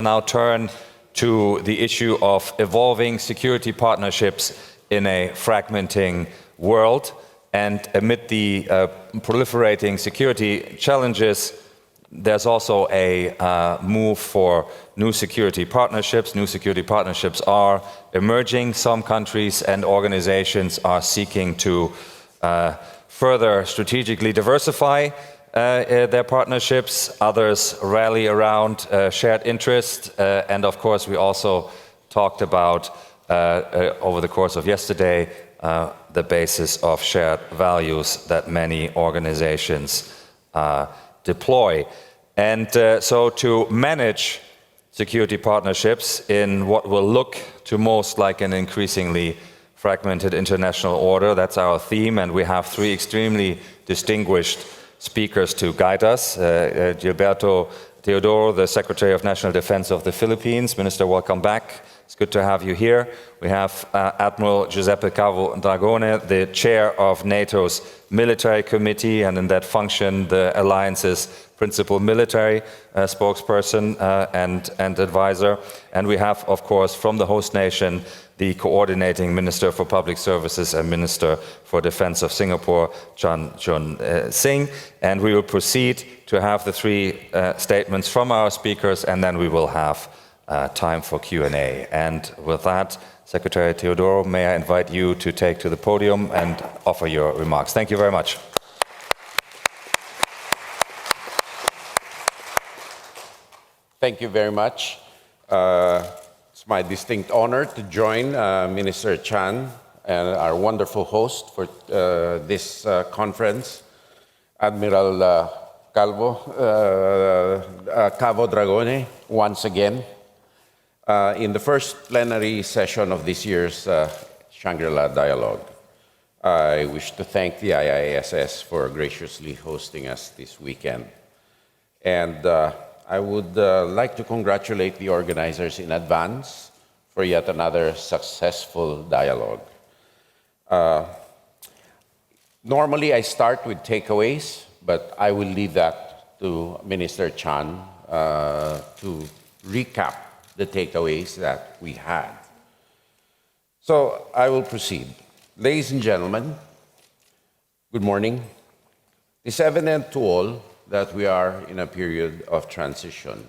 Now turn to the issue of evolving security partnerships in a fragmenting world. And amid the proliferating security challenges, there's also a move for new security partnerships. New security partnerships are emerging. Some countries and organizations are seeking to further strategically diversify their partnerships. Others rally around shared interest. And of course, we also talked about, over the course of yesterday, the basis of shared values that many organizations deploy. And so to manage security partnerships in what will look to most like an increasingly fragmented international order, that's our theme, and we have three extremely distinguished speakers to guide us. Gilberto Teodoro, the Secretary of National Defense of the Philippines. Minister, welcome back. It's good to have you here. We have Admiral Giuseppe Cavo Dragone, the chair of NATO's military committee, and in that function, the alliance's principal military spokesperson and advisor. And we have, of course, from the host nation, the coordinating Minister for Public Services and Minister for Defense of Singapore, Chan Chun Singh. And we will proceed to have the three statements from our speakers, and then we will have time for Q&A. And with that, Secretary Teodoro, may I invite you to take to the podium and offer your remarks. Thank you very much. Thank you very much. It's my distinct honor to join Minister Chan and our wonderful host for this conference, Admiral Cavo Dragone, once again, in the first plenary session of this year's Shangri-La Dialogue. I wish to thank the IISS for graciously hosting us this weekend. And I would like to congratulate the organizers in advance for yet another successful dialogue. Normally, I start with takeaways, but I will leave that to Minister Chan to recap the takeaways that we had. So I will proceed. Ladies and gentlemen, good morning. It's evident to all that we are in a period of transition.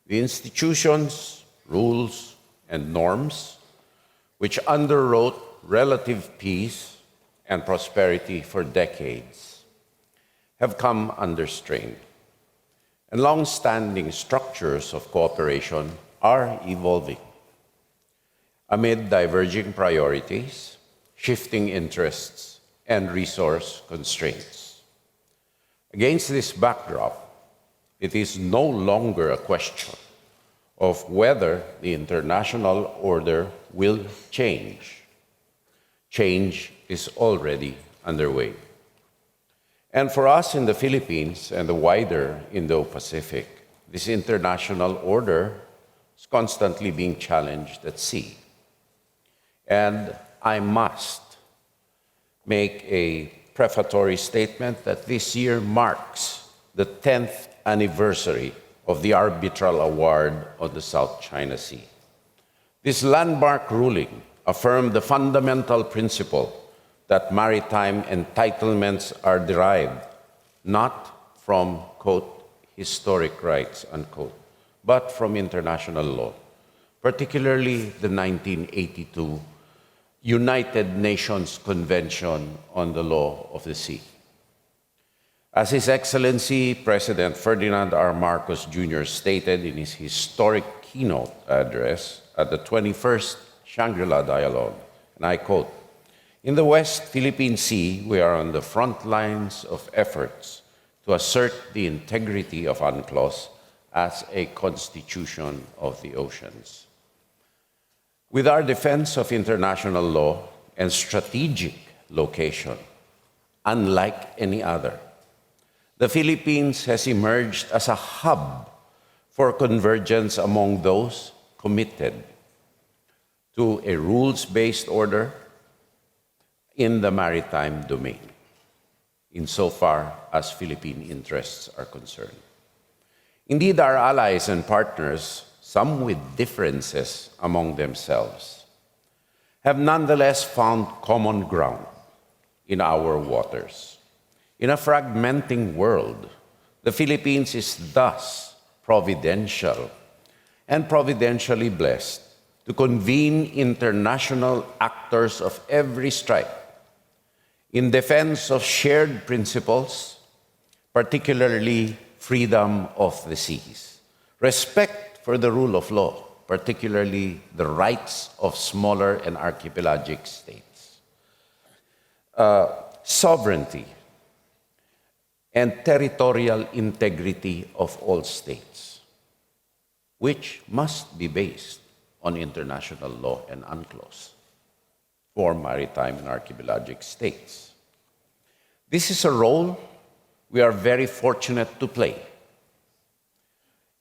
The institutions, rules, and norms which underwrote relative peace and prosperity for decades have come under strain. And long-standing structures of cooperation are evolving amid diverging priorities, shifting interests, and resource constraints. Against this backdrop, it is no longer a question of whether the international order will change. Change is already underway. And for us in the Philippines and the wider Indo-Pacific, this international order is constantly being challenged at sea. And I must make a prefatory statement that this year marks the 10th anniversary of the arbitral award on the South China Sea. This landmark ruling affirmed the fundamental principle that maritime entitlements are derived not from, quote, historic rights, unquote, but from international law, particularly the 1982 United Nations Convention on the Law of the Sea. As His Excellency President Ferdinand R. Marcos Jr. stated in his historic keynote address at the 21st Shangri-La Dialogue, and I quote, "In the West Philippine Sea, we are on the front lines of efforts to assert the integrity of UNCLOS as a constitution of the oceans. With our defense of international law and strategic location, unlike any other, the Philippines has emerged as a hub for convergence among those committed to a rules-based order in the maritime domain, insofar as Philippine interests are concerned. Indeed, our allies and partners, some with differences among themselves, have nonetheless found common ground in our waters. In a fragmenting world, the Philippines is thus providential and providentially blessed to convene international actors of every stripe in defense of shared principles, particularly freedom of the seas, respect for the rule of law, particularly the rights of smaller and archipelagic states, sovereignty and territorial integrity of all states, which must be based on international law and UNCLOS for maritime and archipelagic states. This is a role we are very fortunate to play,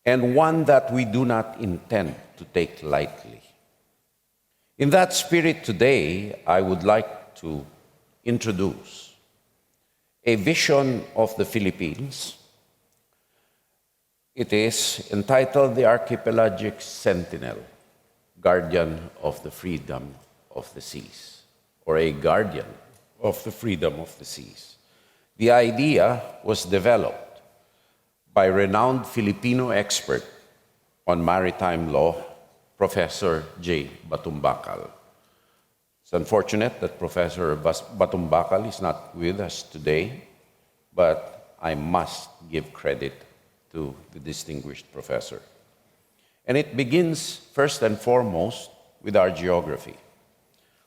and one that we do not intend to take lightly. In that spirit today, I would like to introduce a vision of the Philippines. It is entitled The Archipelagic Sentinel, Guardian of the Freedom of the Seas, or a guardian of the freedom of the seas. The idea was developed by renowned Filipino expert on maritime law, Professor J. Batumbacal. It's unfortunate that Professor Batumbacal is not with us today, but I must give credit to the distinguished professor. And it begins first and foremost with our geography.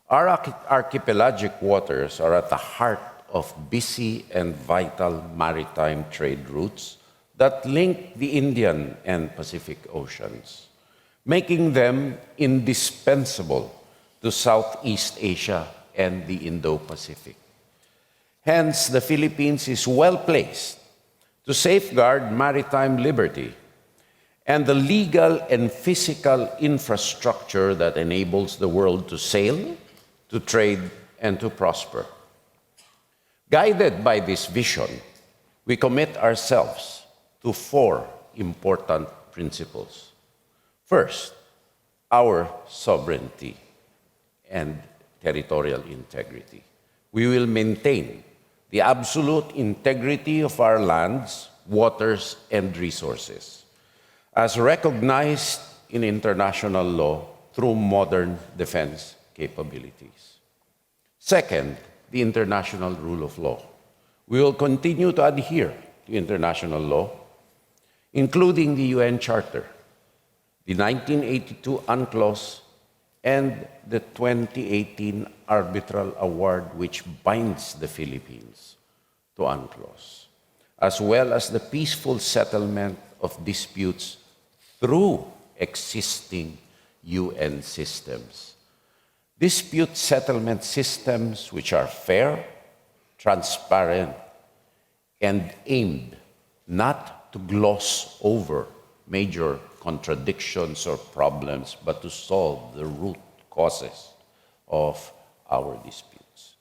Our archipelagic waters are at the heart of busy and vital maritime trade routes that link the Indian and Pacific Oceans, making them indispensable to Southeast Asia and the Indo-Pacific. Hence, the Philippines is well placed to safeguard maritime liberty and the legal and physical infrastructure that enables the world to sail, to trade, and to prosper. Guided by this vision, we commit ourselves to 4 important principles. First, our sovereignty and territorial integrity. We will maintain the absolute integrity of our lands, waters, and resources, as recognized in international law through modern defense capabilities. Second, the international rule of law. We will continue to adhere to international law, including the UN Charter, the 1982 UNCLOS, and the 2018 Arbitral Award, which binds the Philippines to UNCLOS, as well as the peaceful settlement of disputes through existing UN systems. Dispute settlement systems which are fair, transparent, and aimed not to gloss over major contradictions or problems, but to solve the root causes of our disputes.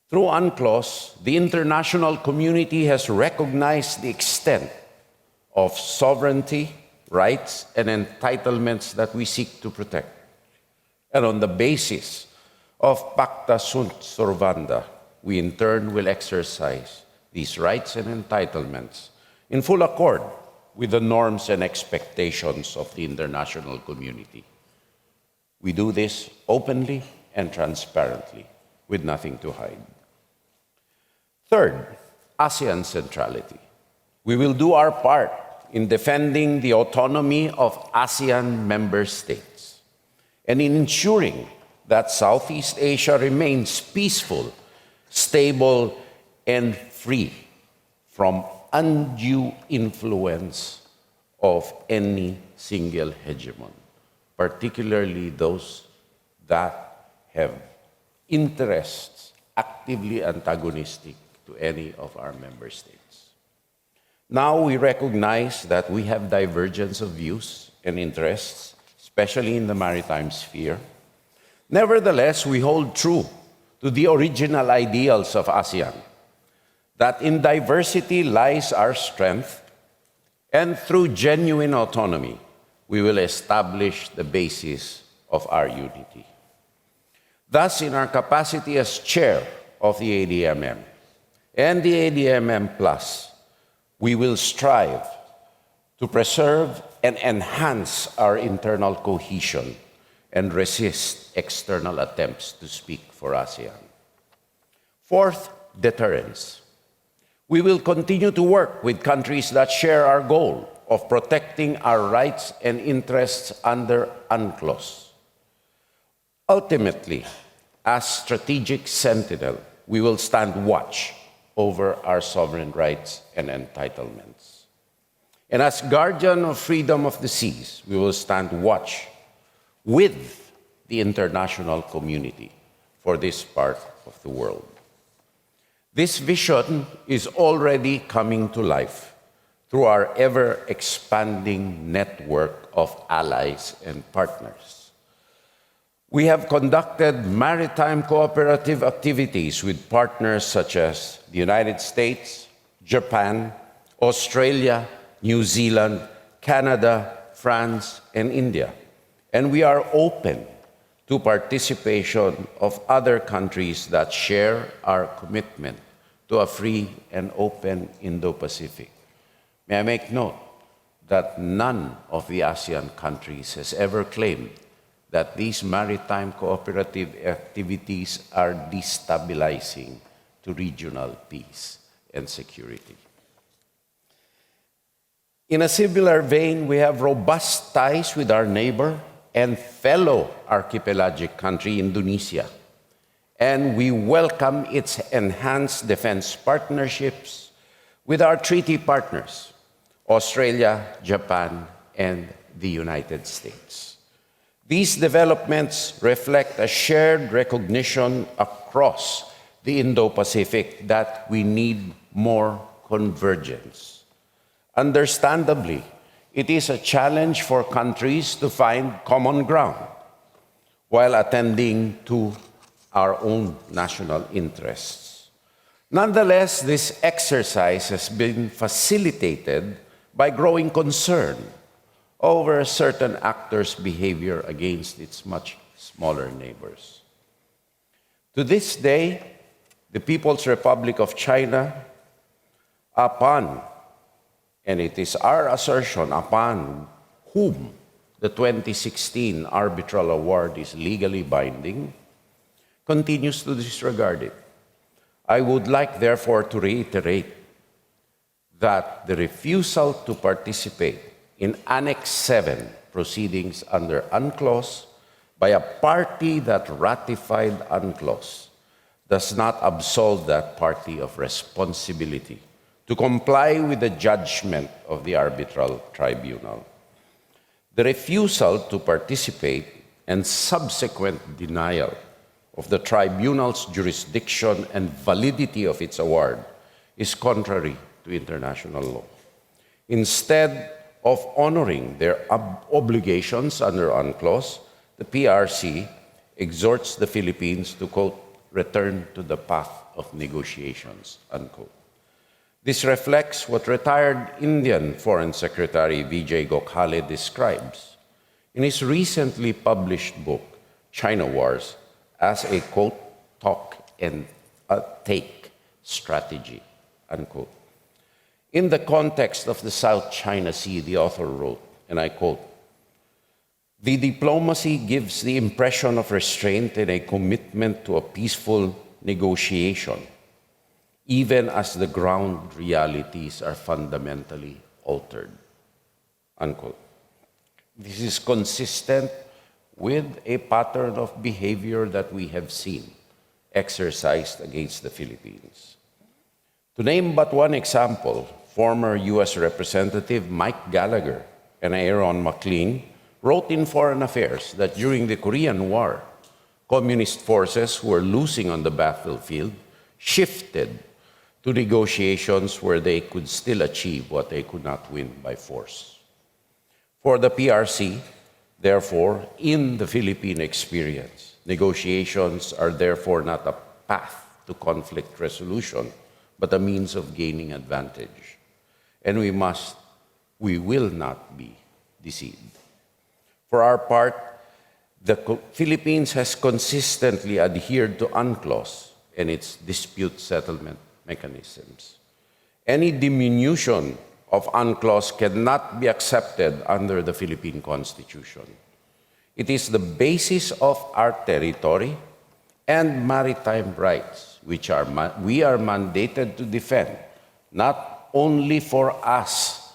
Through UNCLOS, the international community has recognized the extent of sovereignty, rights, and entitlements that we seek to protect. And on the basis of Pacta Sunt Servanda, we in turn will exercise these rights and entitlements in full accord with the norms and expectations of the international community. We do this openly and transparently, with nothing to hide. Third, ASEAN centrality. We will do our part in defending the autonomy of ASEAN member states and in ensuring that Southeast Asia remains peaceful, stable, and free from undue influence of any single hegemon, particularly those that have interests actively antagonistic to any of our member states. Now we recognize that we have divergence of views and interests, especially in the maritime sphere. Nevertheless, we hold true to the original ideals of ASEAN, that in diversity lies our strength, and through genuine autonomy, we will establish the basis of our unity. Thus, in our capacity as chair of the ADMM and the ADMM Plus, we will strive to preserve and enhance our internal cohesion and resist external attempts to speak for ASEAN. Fourth, deterrence. We will continue to work with countries that share our goal of protecting our rights and interests under UNCLOS. Ultimately, as strategic sentinel, we will stand watch over our sovereign rights and entitlements. And as guardian of freedom of the seas, we will stand watch with the international community for this part of the world. This vision is already coming to life through our ever-expanding network of allies and partners. We have conducted maritime cooperative activities with partners such as the United States, Japan, Australia, New Zealand, Canada, France, and India. And we are open to participation of other countries that share our commitment to a free and open Indo-Pacific. May I make note that none of the ASEAN countries has ever claimed that these maritime cooperative activities are destabilizing to regional peace and security. In a similar vein, we have robust ties with our neighbor and fellow archipelagic country, Indonesia, and we welcome its enhanced defense partnerships with our treaty partners, Australia, Japan, and the United States. These developments reflect a shared recognition across the Indo-Pacific that we need more convergence. Understandably, it is a challenge for countries to find common ground while attending to our own national interests. Nonetheless, this exercise has been facilitated by growing concern over certain actors' behavior against its much smaller neighbors. To this day, the People's Republic of China, and it is our assertion upon whom the 2016 arbitral award is legally binding, continues to disregard it. I would like, therefore, to reiterate that the refusal to participate in Annex 7 proceedings under UNCLOS by a party that ratified UNCLOS does not absolve that party of responsibility to comply with the judgment of the arbitral tribunal. The refusal to participate and subsequent denial of the tribunal's jurisdiction and validity of its award is contrary to international law. Instead of honoring their obligations under UNCLOS, the PRC exhorts the Philippines to, quote, return to the path of negotiations, unquote. This reflects what retired Indian Foreign Secretary Vijay Gokhale describes in his recently published book, China Wars, as a, quote, talk and take strategy, unquote. In the context of the South China Sea, the author wrote, and I quote, the diplomacy gives the impression of restraint and a commitment to a peaceful negotiation, even as the ground realities are fundamentally altered, unquote. This is consistent with a pattern of behavior that we have seen exercised against the Philippines. To name but one example, former U.S. Representative Mike Gallagher and Aaron MacLean wrote in Foreign Affairs that during the Korean War, communist forces who were losing on the battlefield shifted to negotiations where they could still achieve what they could not win by force. For the PRC, therefore, in the Philippine experience, negotiations are therefore not a path to conflict resolution, but a means of gaining advantage. And we will not be deceived. For our part, the Philippines has consistently adhered to UNCLOS and its dispute settlement mechanisms. Any diminution of UNCLOS cannot be accepted under the Philippine Constitution. It is the basis of our territory and maritime rights, which we are mandated to defend, not only for us,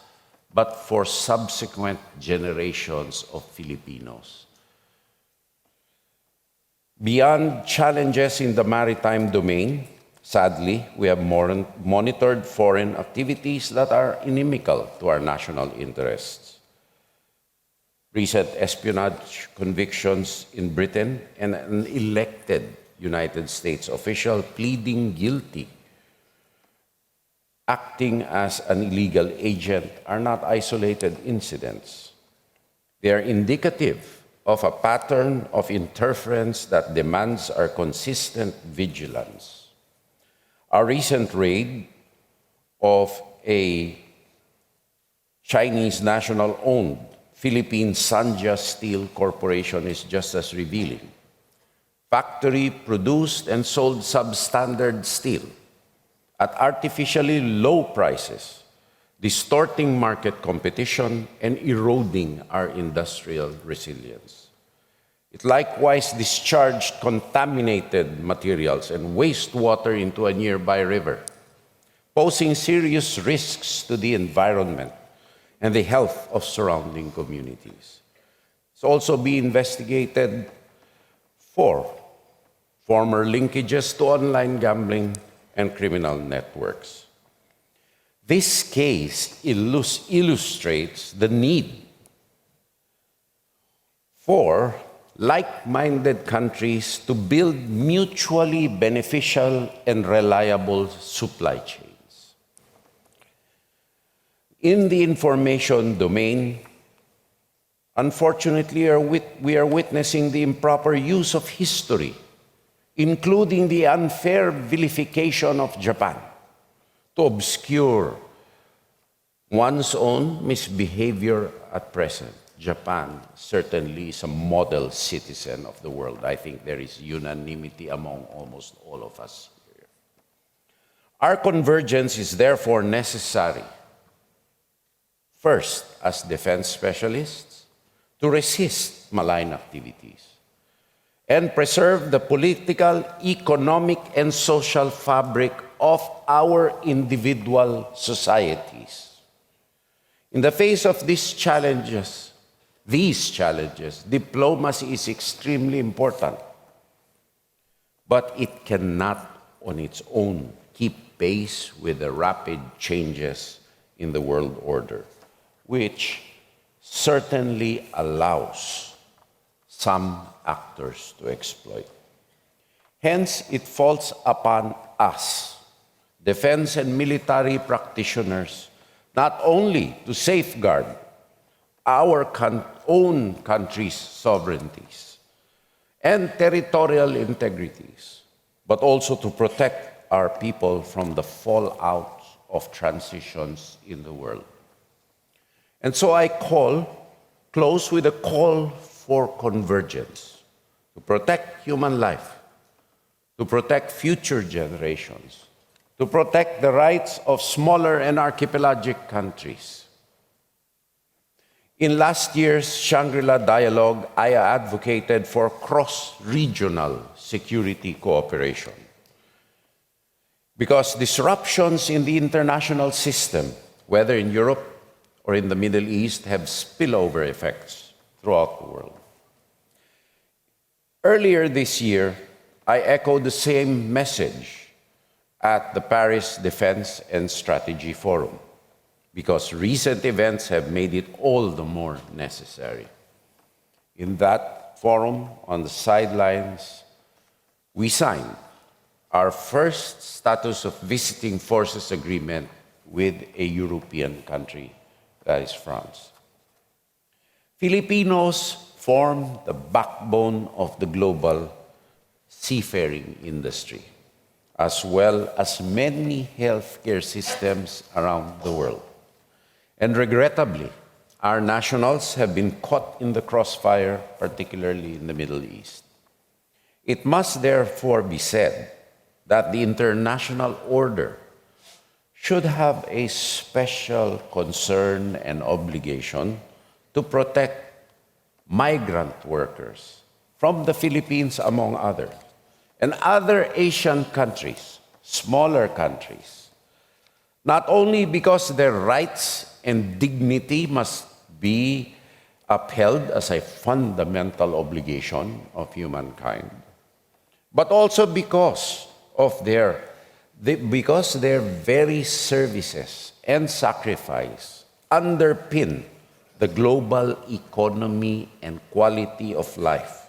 but for subsequent generations of Filipinos. Beyond challenges in the maritime domain, sadly, we have monitored foreign activities that are inimical to our national interests. Recent espionage convictions in Britain and an elected United States official pleading guilty, acting as an illegal agent, are not isolated incidents. They are indicative of a pattern of interference that demands our consistent vigilance. Our recent raid of a Chinese national-owned Philippine Sanja Steel Corporation is just as revealing. Factory produced and sold substandard steel at artificially low prices, distorting market competition and eroding our industrial resilience. It likewise discharged contaminated materials and wastewater into a nearby river, posing serious risks to the environment and the health of surrounding communities. It's also being investigated for former linkages to online gambling and criminal networks. This case illustrates the need for like-minded countries to build mutually beneficial and reliable supply chains. In the information domain, unfortunately, we are witnessing the improper use of history, including the unfair vilification of Japan, to obscure one's own misbehavior at present. Japan certainly is a model citizen of the world. I think there is unanimity among almost all of us here. Our convergence is therefore necessary, first, as defense specialists, to resist malign activities and preserve the political, economic, and social fabric of our individual societies. In the face of these challenges, diplomacy is extremely important, but it cannot on its own keep pace with the rapid changes in the world order, which certainly allows some actors to exploit. Hence, it falls upon us, defense and military practitioners, not only to safeguard our own country's sovereignties and territorial integrities, but also to protect our people from the fallout of transitions in the world. And so I close with a call for convergence, to protect human life, to protect future generations, to protect the rights of smaller and archipelagic countries. In last year's Shangri-La Dialogue, I advocated for cross-regional security cooperation because disruptions in the international system, whether in Europe or in the Middle East, have spillover effects throughout the world. Earlier this year, I echoed the same message at the Paris Defense and Strategy Forum, because recent events have made it all the more necessary. In that forum, on the sidelines, we signed our first status of visiting forces agreement with a European country, that is France. Filipinos form the backbone of the global seafaring industry, as well as many healthcare systems around the world. And regrettably, Our nationals have been caught in the crossfire, particularly in the Middle East. It must therefore be said that the international order should have a special concern and obligation to protect migrant workers from the Philippines, among others, and other Asian countries, smaller countries, not only because their rights and dignity must be upheld as a fundamental obligation of humankind, but also because their very services and sacrifice underpin the global economy and quality of life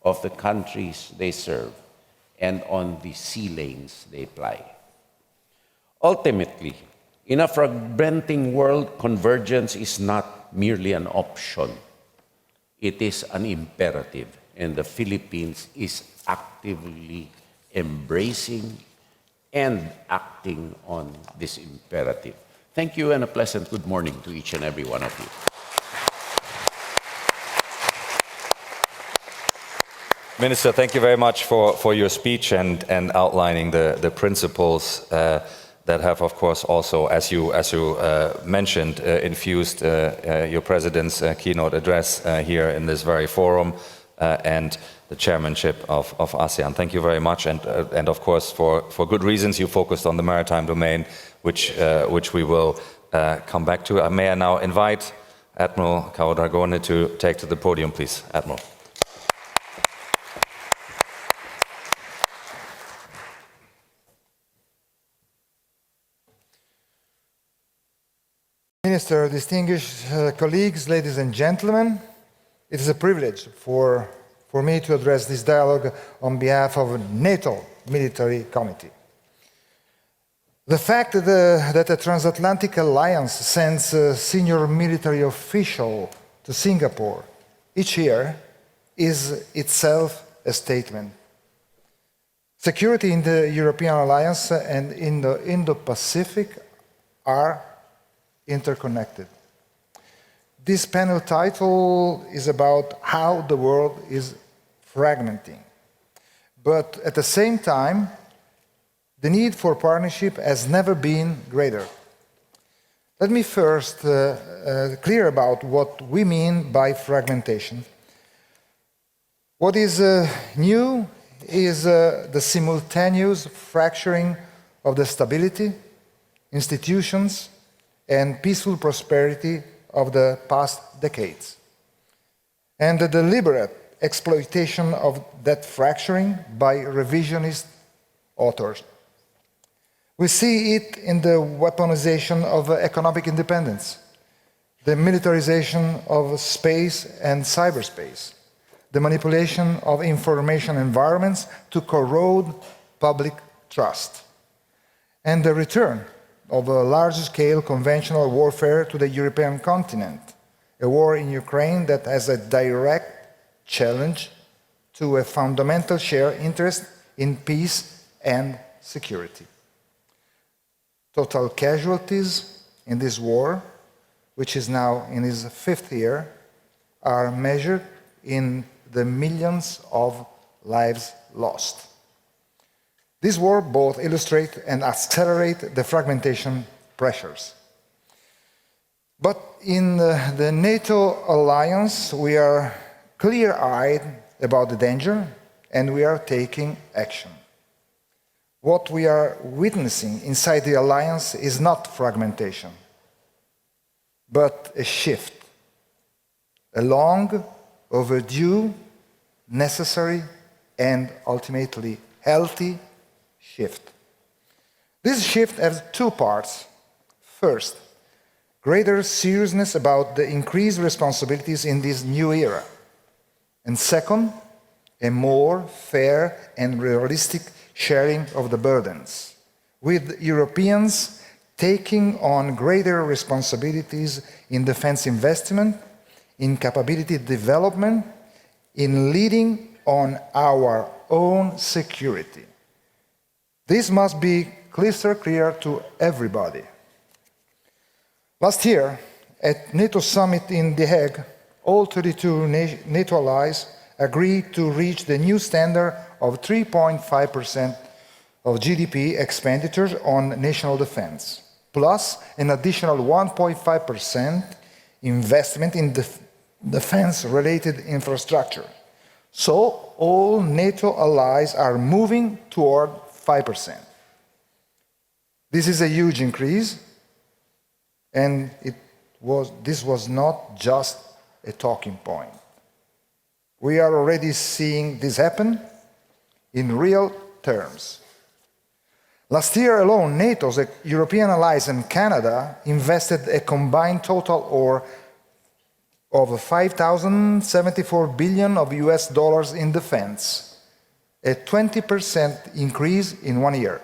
of the countries they serve and on the sea lanes they ply. Ultimately, in a fragmenting world, convergence is not merely an option. It is an imperative, and the Philippines is actively embracing and acting on this imperative. Thank you, and a pleasant good morning to each and every one of you. Minister, thank you very much for your speech and outlining the principles that have, of course, also, as you mentioned, infused your President's keynote address here in this very forum and the chairmanship of ASEAN. Thank you very much, and of course, for good reasons, you focused on the maritime domain, which we will come back to. May I now invite Admiral Caudragone to take to the podium, please, Admiral. Minister, distinguished colleagues, ladies and gentlemen, it is a privilege for me to address this dialogue on behalf of NATO Military Committee. The fact that the Transatlantic Alliance sends a senior military official to Singapore each year is itself a statement. Security in the European Alliance and in the Indo-Pacific are interconnected. This panel title is about how the world is fragmenting. But at the same time, the need for partnership has never been greater. Let me first clear about what we mean by fragmentation. What is new is the simultaneous fracturing of the stability, institutions, and peaceful prosperity of the past decades, and the deliberate exploitation of that fracturing by revisionist authors. We see it in the weaponization of economic independence, the militarization of space and cyberspace, the manipulation of information environments to corrode public trust, and the return of a large-scale conventional warfare to the European continent, a war in Ukraine that has a direct challenge to a fundamental shared interest in peace and security. Total casualties in this war, which is now in its 5th year, are measured in the millions of lives lost. This war both illustrates and accelerates the fragmentation pressures. But in the NATO alliance, we are clear-eyed about the danger, and we are taking action. What we are witnessing inside the alliance is not fragmentation, but a shift, a long, overdue, necessary, and ultimately healthy shift. This shift has two parts. First, greater seriousness about the increased responsibilities in this new era. And second, a more fair and realistic sharing of the burdens, with Europeans taking on greater responsibilities in defense investment, in capability development, in leading on our own security. This must be crystal clear to everybody. Last year, At NATO summit in The Hague, all 32 NATO allies agreed to reach the new standard of 3.5% of GDP expenditures on national defense, plus an additional 1.5% investment in defense-related infrastructure. So all NATO allies are moving toward 5%. This is a huge increase, and this was not just a talking point. We are already seeing this happen in real terms. Last year alone, NATO's European allies and Canada invested a combined total of 5,074 billion of US dollars in defense, a 20% increase in 1 year.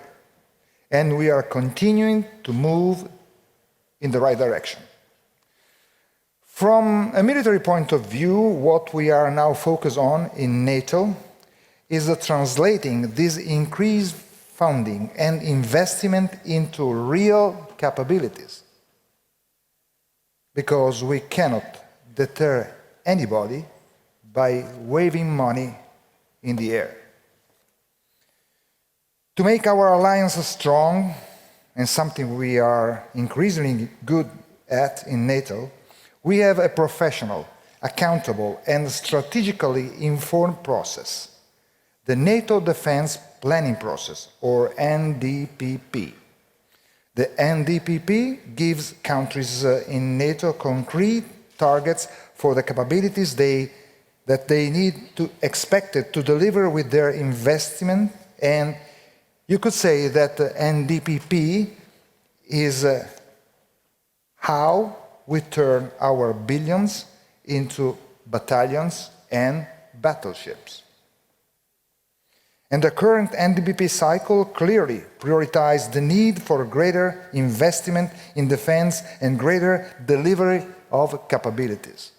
And we are continuing to move in the right direction. From a military point of view, what we are now focused on in NATO is translating this increased funding and investment into real capabilities. Because we cannot deter anybody by waving money in the air. To make our alliance strong, and something we are increasingly good at in NATO, we have a professional, accountable, and strategically informed process, the NATO Defense Planning Process, or NDPP. The NDPP gives countries in NATO concrete targets for the capabilities that they need to expected to deliver with their investment, and you could say that the NDPP is how we turn our billions into battalions and battleships. And the current NDPP cycle clearly prioritized the need for greater investment in defense and greater delivery of capabilities.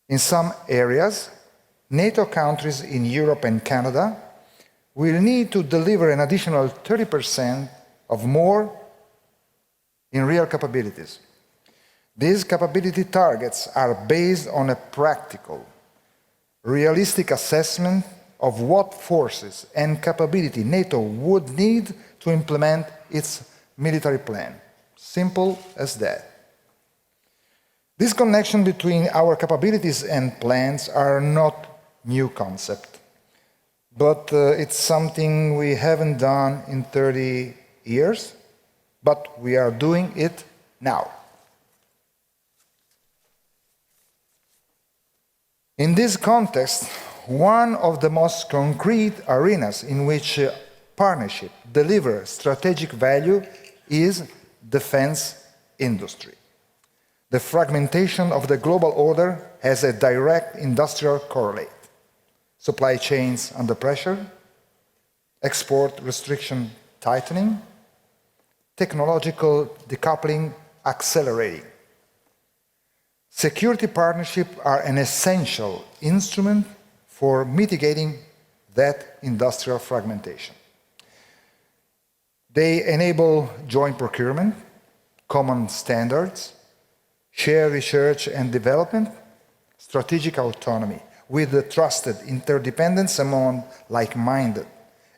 In some areas, NATO countries in Europe and Canada will need to deliver an additional 30% of more in real capabilities. These capability targets are based on a practical, realistic assessment of what forces and capability NATO would need to implement its military plan. Simple as that. This connection between our capabilities and plans are not new concept, but it's something we haven't done in 30 years, but we are doing it now. In this context, one of the most concrete arenas in which partnership delivers strategic value is defense industry. The fragmentation of the global order has a direct industrial correlate. Supply chains under pressure, export restriction tightening, technological decoupling accelerating. Security partnerships are an essential instrument for mitigating that industrial fragmentation. They enable joint procurement, common standards, shared research and development, strategic autonomy, with the trusted interdependence among like-minded,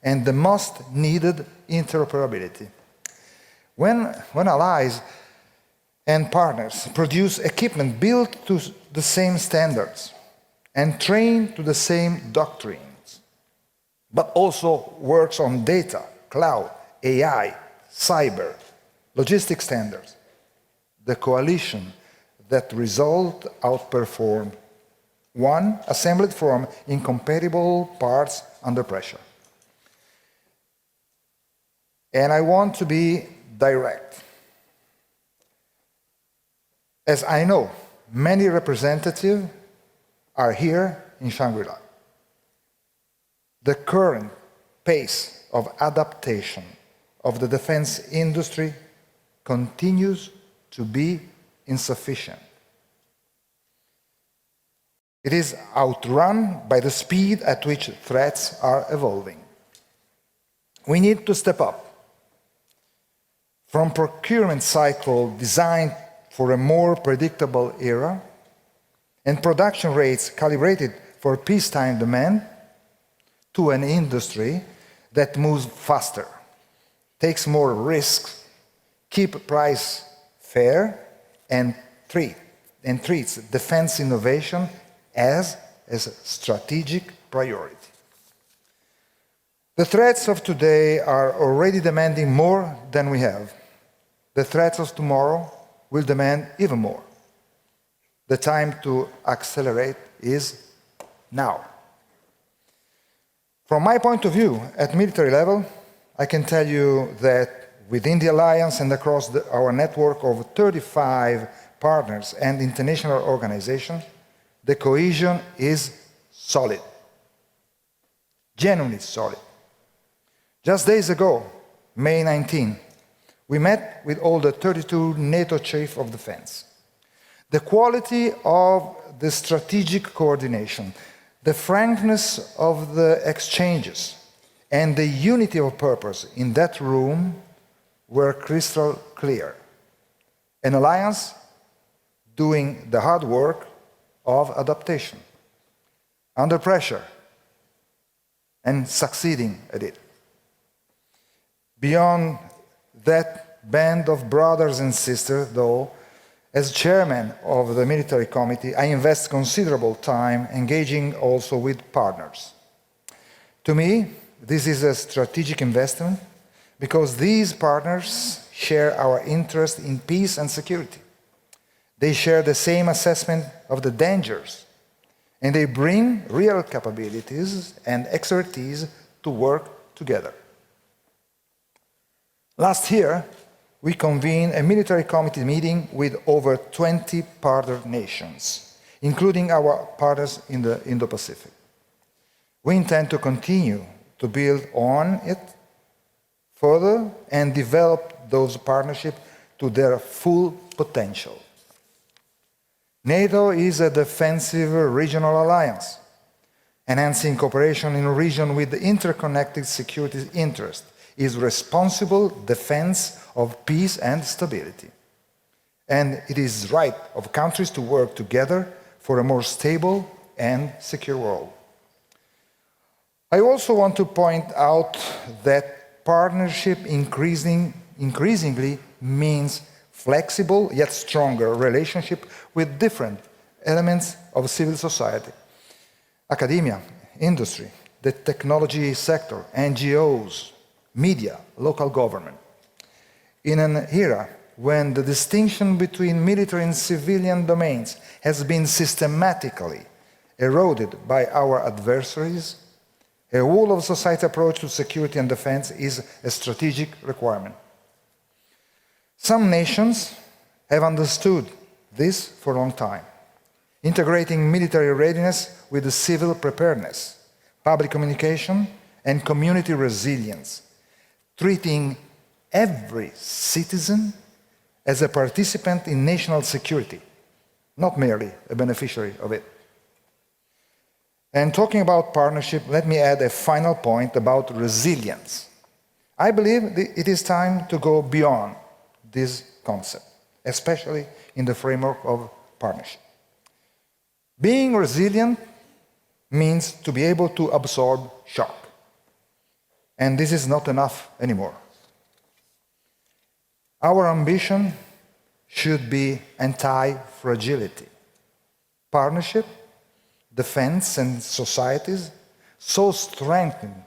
and the most needed interoperability. When allies and partners produce equipment built to the same standards and trained to the same doctrines, but also works on data, cloud, AI, cyber, logistic standards, the coalition that result outperform one assembled from incompatible parts under pressure. And I want to be direct, as I know many representatives are here in Shangri-La. The current pace of adaptation of the defense industry continues to be insufficient. It is outrun by the speed at which threats are evolving. We need to step up from procurement cycle designed for a more predictable era, and production rates calibrated for peacetime demand, to an industry that moves faster, takes more risks, keeps price fair, and treats defense innovation as a strategic priority. The threats of today are already demanding more than we have. The threats of tomorrow will demand even more. The time to accelerate is now. From my point of view, at military level, I can tell you that within the alliance and across our network of 35 partners and international organizations, the cohesion is solid, genuinely solid. Just days ago, May 19, we met with all the 32 NATO chiefs of defense. The quality of the strategic coordination, the frankness of the exchanges, and the unity of purpose in that room were crystal clear. An alliance doing the hard work of adaptation, under pressure, and succeeding at it. Beyond that band of brothers and sisters, though, as chairman of the military committee, I invest considerable time engaging also with partners. To me, this is a strategic investment because these partners share our interest in peace and security. They share the same assessment of the dangers, and they bring real capabilities and expertise to work together. Last year, we convened a military committee meeting with over 20 partner nations, including our partners in the Indo-Pacific. We intend to continue to build on it further and develop those partnerships to their full potential. NATO is a defensive regional alliance, enhancing cooperation in a region with interconnected security interests is responsible defense of peace and stability. And it is right of countries to work together for a more stable and secure world. I also want to point out that partnership increasingly means flexible yet stronger relationship with different elements of civil society, academia, industry, the technology sector, NGOs, media, local government. In an era when the distinction between military and civilian domains has been systematically eroded by our adversaries, a whole-of-society approach to security and defense is a strategic requirement. Some nations have understood this for a long time, integrating military readiness with the civil preparedness, public communication, and community resilience, treating every citizen as a participant in national security, not merely a beneficiary of it. And talking about partnership, let me add a final point about resilience. I believe it is time to go beyond this concept, especially in the framework of partnership. Being resilient means to be able to absorb shock. And this is not enough anymore. Our ambition should be anti-fragility. Partnership, defense, and societies so strengthened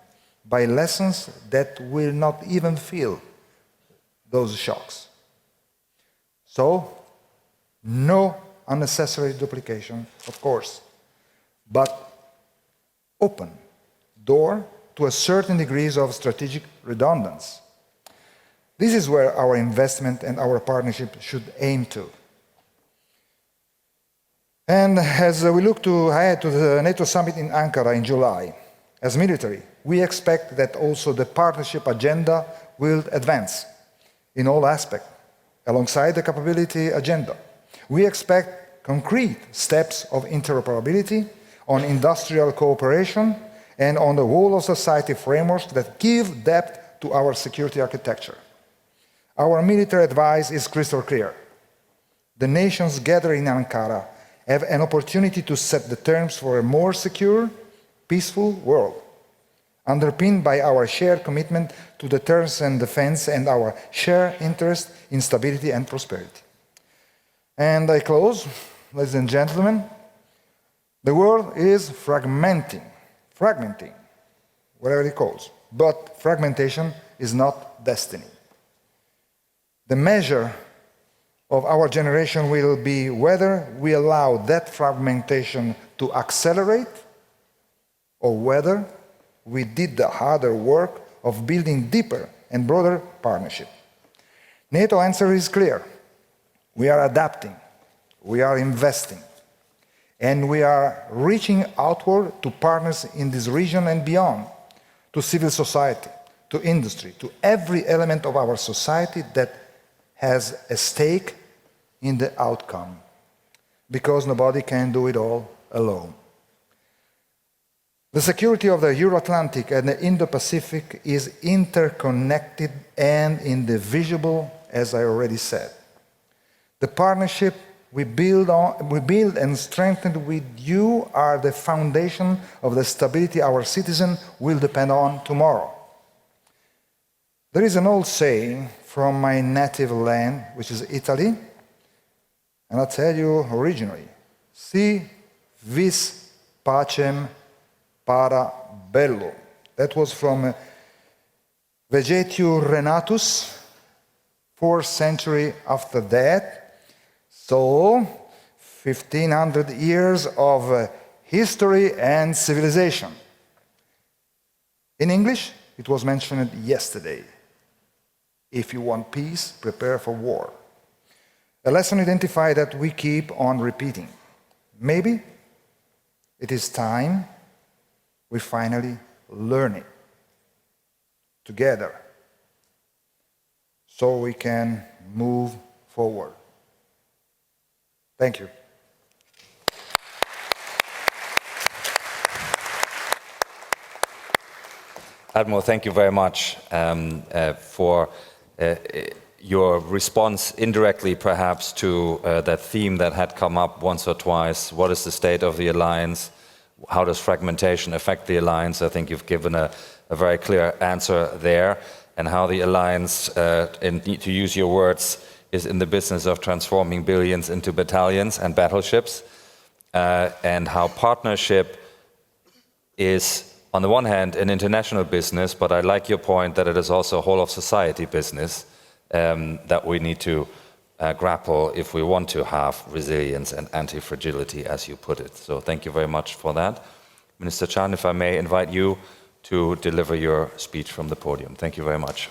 by lessons that will not even feel those shocks. So, no unnecessary duplication, of course, but open door to a certain degrees of strategic redundancy. This is where our investment and our partnership should aim to. And as we look ahead to the NATO summit in Ankara in July, as military, we expect that also the partnership agenda will advance in all aspects, alongside the capability agenda. We expect concrete steps of interoperability on industrial cooperation and on the whole of society frameworks that give depth to our security architecture. Our military advice is crystal clear. the nations gathered in Ankara have an opportunity to set the terms for a more secure, peaceful world, underpinned by our shared commitment to deterrence and defense and our shared interest in stability and prosperity. And I close, ladies and gentlemen, the world is fragmenting, whatever it calls, but fragmentation is not destiny. The measure of our generation will be whether we allow that fragmentation to accelerate or whether we did the harder work of building deeper and broader partnership. NATO answer is clear. We are adapting, we are investing, and we are reaching outward to partners in this region and beyond, to civil society, to industry, to every element of our society that has a stake in the outcome, because nobody can do it all alone. The security of the Euro-Atlantic and the Indo-Pacific is interconnected and indivisible, as I already said. The partnership we build and strengthen with you are the foundation of the stability our citizens will depend on tomorrow. There is an old saying from my native land, which is Italy, and I'll tell you originally, si vis pacem para bello. That was from Vegetiu Renatus, 4th century after that. So, 1500 years of history and civilization. In English, it was mentioned yesterday. If you want peace, prepare for war. A lesson identified that we keep on repeating. Maybe it is time we finally learn it together so we can move forward. Thank you. Admiral, thank you very much for your response indirectly perhaps to that theme that had come up once or twice. What is the state of the alliance? How does fragmentation affect the alliance? I think you've given a very clear answer there, and how the alliance, and to use your words, is in the business of transforming billions into battalions and battleships, and how partnership is, on the one hand, an international business, but I like your point that it is also a whole of society business that we need to grapple if we want to have resilience and anti-fragility, as you put it. So thank you very much for that. Minister Chan, if I may invite you to deliver your speech from the podium. Thank you very much.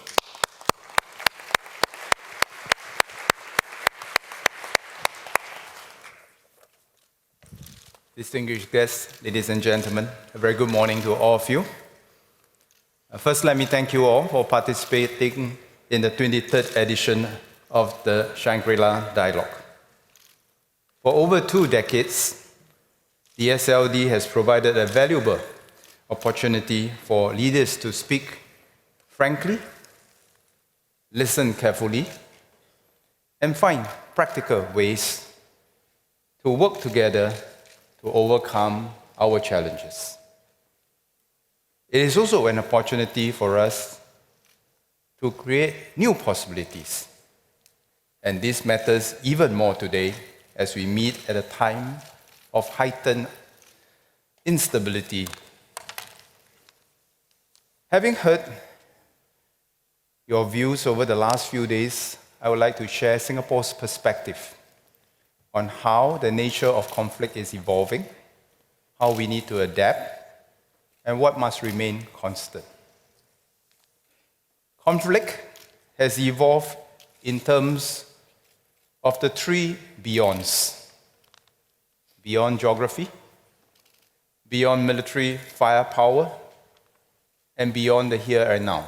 Distinguished guests, ladies and gentlemen, a very good morning to all of you. First, let me thank you all for participating in the 23rd edition of the Shangri-La Dialogue. For over 2 decades, the SLD has provided a valuable opportunity for leaders to speak frankly, listen carefully, and find practical ways to work together to overcome our challenges. It is also an opportunity for us to create new possibilities. And this matters even more today as we meet at a time of heightened instability. Having heard your views over the last few days, I would like to share Singapore's perspective on how the nature of conflict is evolving, how we need to adapt, and what must remain constant. Conflict has evolved in terms of the 3 beyonds: beyond geography, beyond military firepower, and beyond the here and now.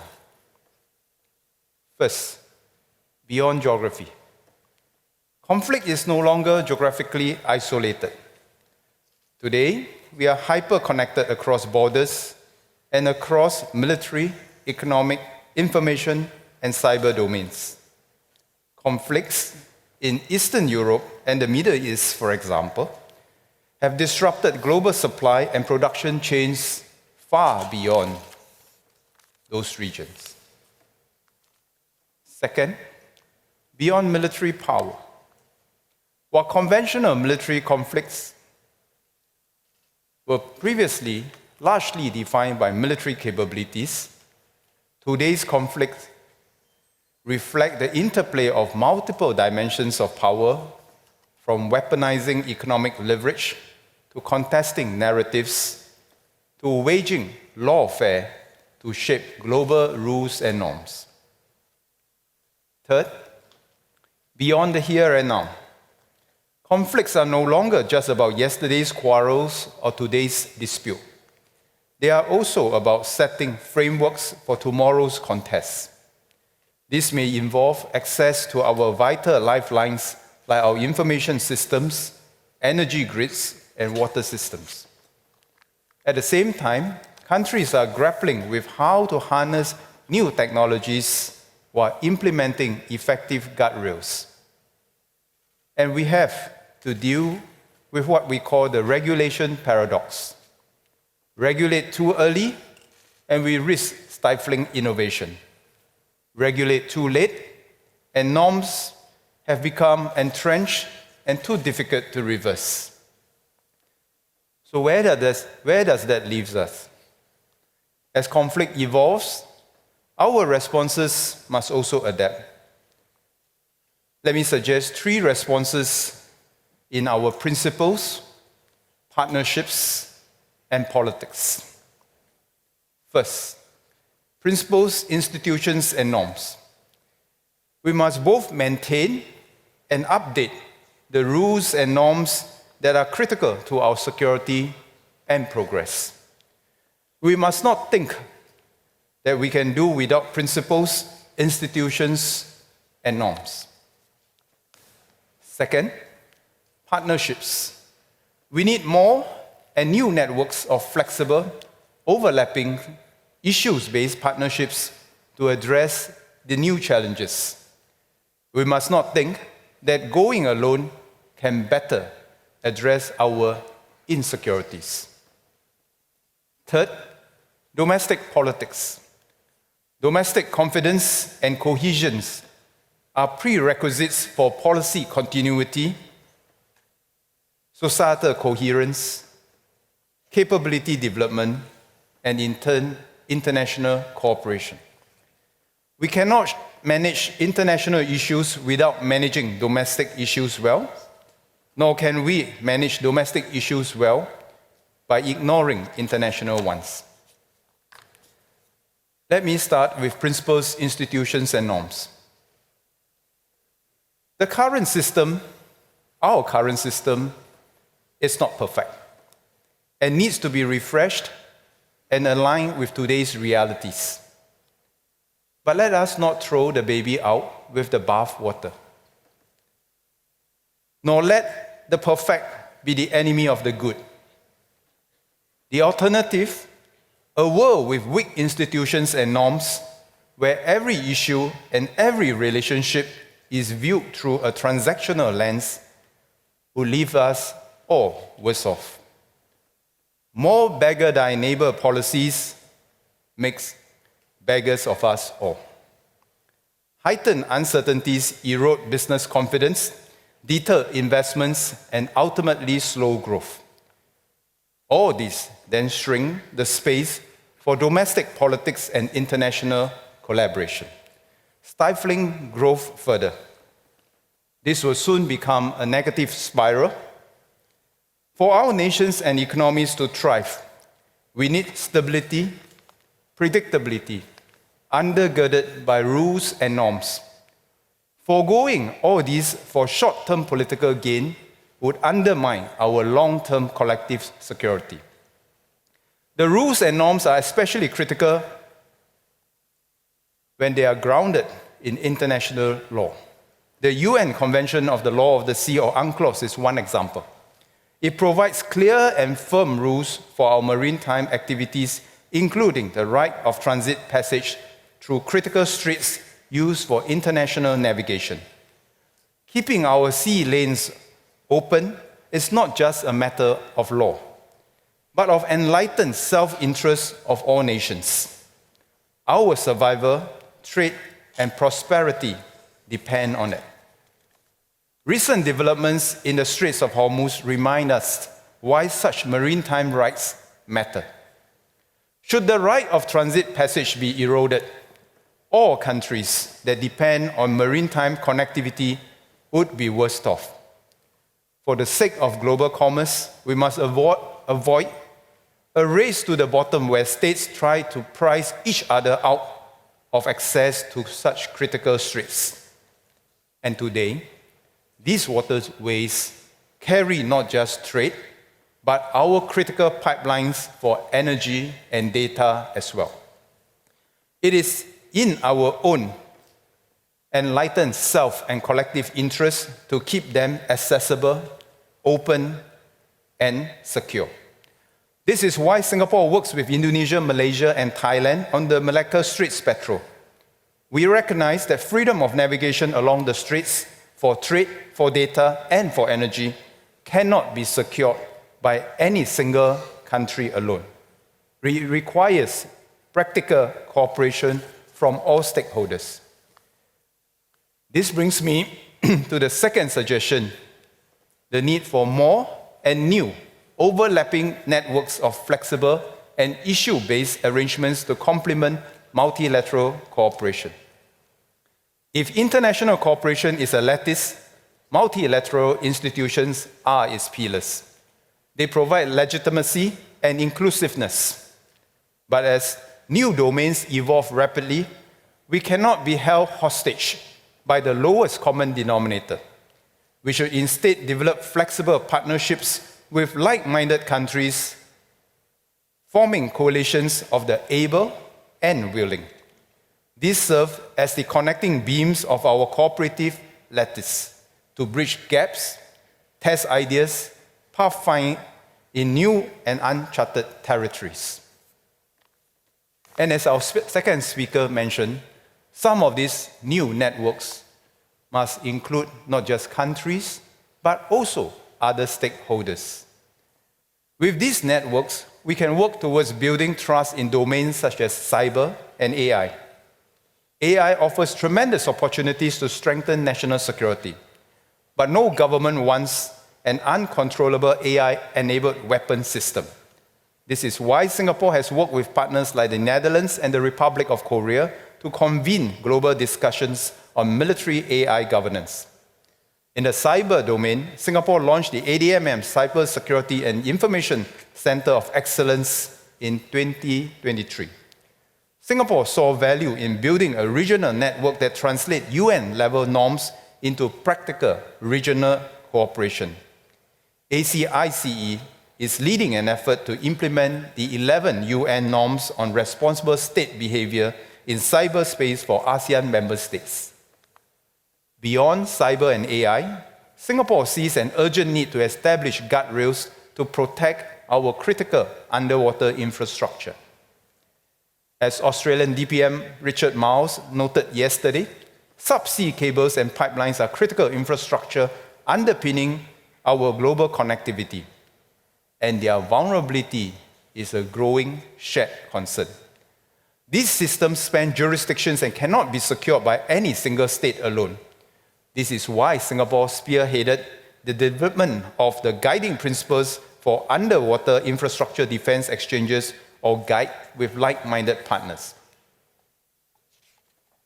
First, beyond geography. Conflict is no longer geographically isolated. Today, we are hyper-connected across borders and across military, economic, information, and cyber domains. Conflicts in Eastern Europe and the Middle East, for example, have disrupted global supply and production chains far beyond those regions. Second, beyond military power. While conventional military conflicts were previously largely defined by military capabilities, today's conflicts reflect the interplay of multiple dimensions of power, from weaponizing economic leverage to contesting narratives to waging lawfare to shape global rules and norms. Third, beyond the here and now. Conflicts are no longer just about yesterday's quarrels or today's dispute. They are also about setting frameworks for tomorrow's contests. This may involve access to our vital lifelines like our information systems, energy grids, and water systems. At the same time, countries are grappling with how to harness new technologies while implementing effective guardrails. And we have to deal with what we call the regulation paradox. Regulate too early, and we risk stifling innovation. Regulate too late, and norms have become entrenched and too difficult to reverse. So where does that leave us? As conflict evolves, our responses must also adapt. Let me suggest 3 responses in our principles, partnerships, and politics. First, principles, institutions, and norms. We must both maintain and update the rules and norms that are critical to our security and progress. We must not think that we can do without principles, institutions, and norms. Second, partnerships. We need more and new networks of flexible, overlapping, issues-based partnerships to address the new challenges. We must not think that going alone can better address our insecurities. Third, domestic politics. Domestic confidence and cohesion are prerequisites for policy continuity, societal coherence, capability development, and in turn, international cooperation. We cannot manage international issues without managing domestic issues well, nor can we manage domestic issues well by ignoring international ones. Let me start with principles, institutions, and norms. Our current system, is not perfect and needs to be refreshed and aligned with today's realities. But let us not throw the baby out with the bathwater, nor let the perfect be the enemy of the good. The alternative, a world with weak institutions and norms, where every issue and every relationship is viewed through a transactional lens, will leave us all worse off. More beggar thy neighbor policies makes beggars of us all. Heightened uncertainties erode business confidence, deter investments, and ultimately slow growth. All this then shrink the space for domestic politics and international collaboration, stifling growth further. This will soon become a negative spiral. For our nations and economies to thrive, we need stability, predictability, undergirded by rules and norms. Foregoing all these for short-term political gain would undermine our long-term collective security. The rules and norms are especially critical when they are grounded in international law. The UN Convention of the Law of the Sea, or UNCLOS, is one example. It provides clear and firm rules for our maritime activities, including the right of transit passage through critical straits used for international navigation. Keeping our sea lanes open is not just a matter of law, but of enlightened self-interest of all nations. Our survival, trade, and prosperity depend on it. Recent developments in the Straits of Hormuz remind us why such maritime rights matter. Should the right of transit passage be eroded, all countries that depend on maritime connectivity would be worse off. For the sake of global commerce, we must avoid a race to the bottom where states try to price each other out of access to such critical straits. And today, these waterways carry not just trade, but our critical pipelines for energy and data as well. It is in our own enlightened self and collective interest to keep them accessible, open, and secure. This is why Singapore works with Indonesia, Malaysia, and Thailand on the Malacca Straits Patrol. We recognize that freedom of navigation along the straits for trade, for data, and for energy cannot be secured by any single country alone. It requires practical cooperation from all stakeholders. This brings me to the second suggestion, the need for more and new overlapping networks of flexible and issue-based arrangements to complement multilateral cooperation. If international cooperation is a lattice, multilateral institutions are its pillars. They provide legitimacy and inclusiveness. But as new domains evolve rapidly, we cannot be held hostage by the lowest common denominator. We should instead develop flexible partnerships with like-minded countries, forming coalitions of the able and willing. These serve as the connecting beams of our cooperative lattice to bridge gaps, test ideas, pathfind in new and uncharted territories. And as our second speaker mentioned, some of these new networks must include not just countries, but also other stakeholders. With these networks, we can work towards building trust in domains such as cyber and AI. AI offers tremendous opportunities to strengthen national security, but no government wants an uncontrollable AI-enabled weapon system. This is why Singapore has worked with partners like the Netherlands and the Republic of Korea to convene global discussions on military AI governance. In the cyber domain, Singapore launched the ADMM Cyber Security and Information Center of Excellence in 2023. Singapore saw value in building a regional network that translates UN-level norms into practical regional cooperation. ACICE is leading an effort to implement the 11 UN norms on responsible state behavior in cyberspace for ASEAN member states. Beyond cyber and AI, Singapore sees an urgent need to establish guardrails to protect our critical underwater infrastructure. As Australian DPM Richard Miles noted yesterday, subsea cables and pipelines are critical infrastructure underpinning our global connectivity, and their vulnerability is a growing shared concern. These systems span jurisdictions and cannot be secured by any single state alone. This is why Singapore spearheaded the development of the guiding principles for underwater infrastructure defense exchanges, or GUIDE, with like-minded partners.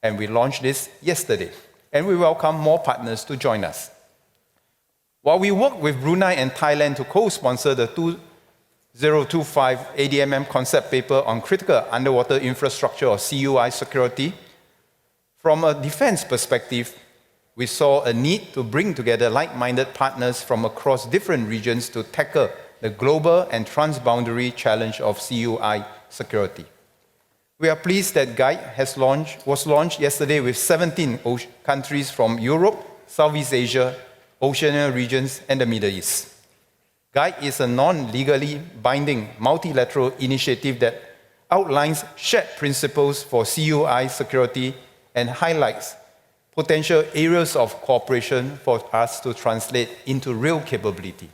And we launched this yesterday, and we welcome more partners to join us. While we work with Brunei and Thailand to co-sponsor the 2025 ADMM concept paper on critical underwater infrastructure, or CUI security, from a defense perspective, we saw a need to bring together like-minded partners from across different regions to tackle the global and transboundary challenge of CUI security. We are pleased that GUIDE was launched yesterday with 17 countries from Europe, Southeast Asia, Oceania regions, and the Middle East. GUIDE is a non-legally binding multilateral initiative that outlines shared principles for CUI security and highlights potential areas of cooperation for us to translate into real capability.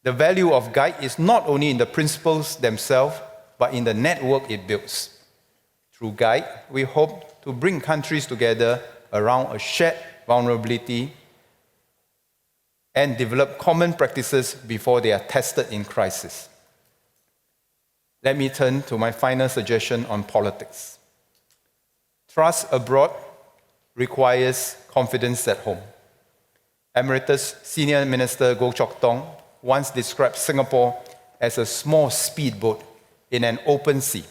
The value of GUIDE is not only in the principles themselves, but in the network it builds. Through GUIDE, we hope to bring countries together around a shared vulnerability and develop common practices before they are tested in crisis. Let me turn to my final suggestion on politics. Trust abroad requires confidence at home. Emeritus Senior Minister Goh Chok Tong once described Singapore as a small speedboat in an open sea.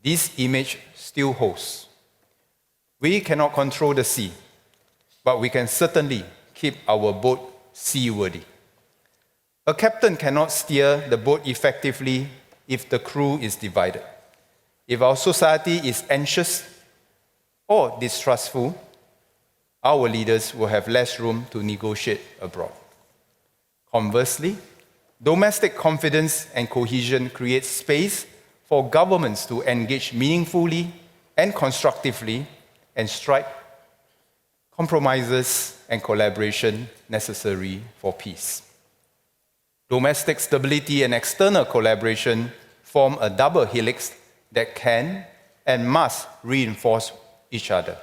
This image still holds. We cannot control the sea, but we can certainly keep our boat seaworthy. A captain cannot steer the boat effectively if the crew is divided. If our society is anxious or distrustful, our leaders will have less room to negotiate abroad. Conversely, domestic confidence and cohesion create space for governments to engage meaningfully and constructively and strike compromises and collaboration necessary for peace. Domestic stability and external collaboration form a double helix that can and must reinforce each other.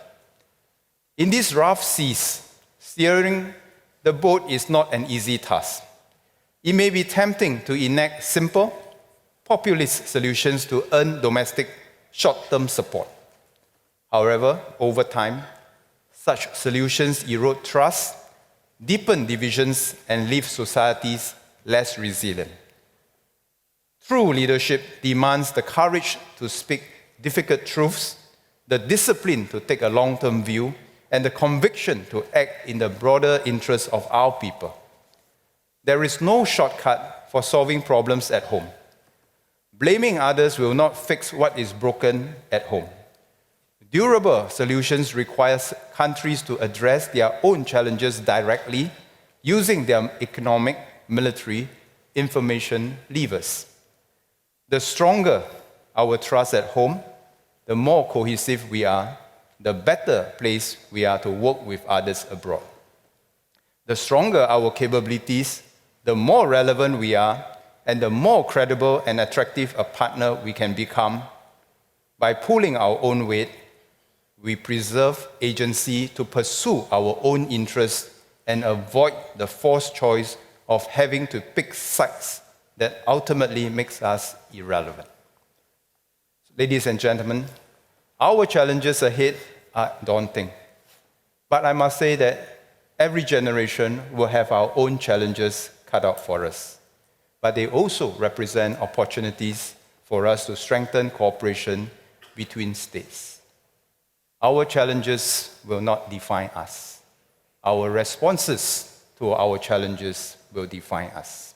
In these rough seas, steering the boat is not an easy task. It may be tempting to enact simple, populist solutions to earn domestic short-term support. However, over time, such solutions erode trust, deepen divisions, and leave societies less resilient. True leadership demands the courage to speak difficult truths, the discipline to take a long-term view, and the conviction to act in the broader interests of our people. There is no shortcut for solving problems at home. Blaming others will not fix what is broken at home. Durable solutions require countries to address their own challenges directly using their economic, military, information levers. The stronger our trust at home, the more cohesive we are, the better place we are to work with others abroad. The stronger our capabilities, the more relevant we are, and the more credible and attractive a partner we can become. By pulling our own weight, we preserve agency to pursue our own interests and avoid the forced choice of having to pick sides that ultimately makes us irrelevant. Ladies and gentlemen, our challenges ahead are daunting. But I must say that every generation will have our own challenges cut out for us. But they also represent opportunities for us to strengthen cooperation between states. Our challenges will not define us. Our responses to our challenges will define us.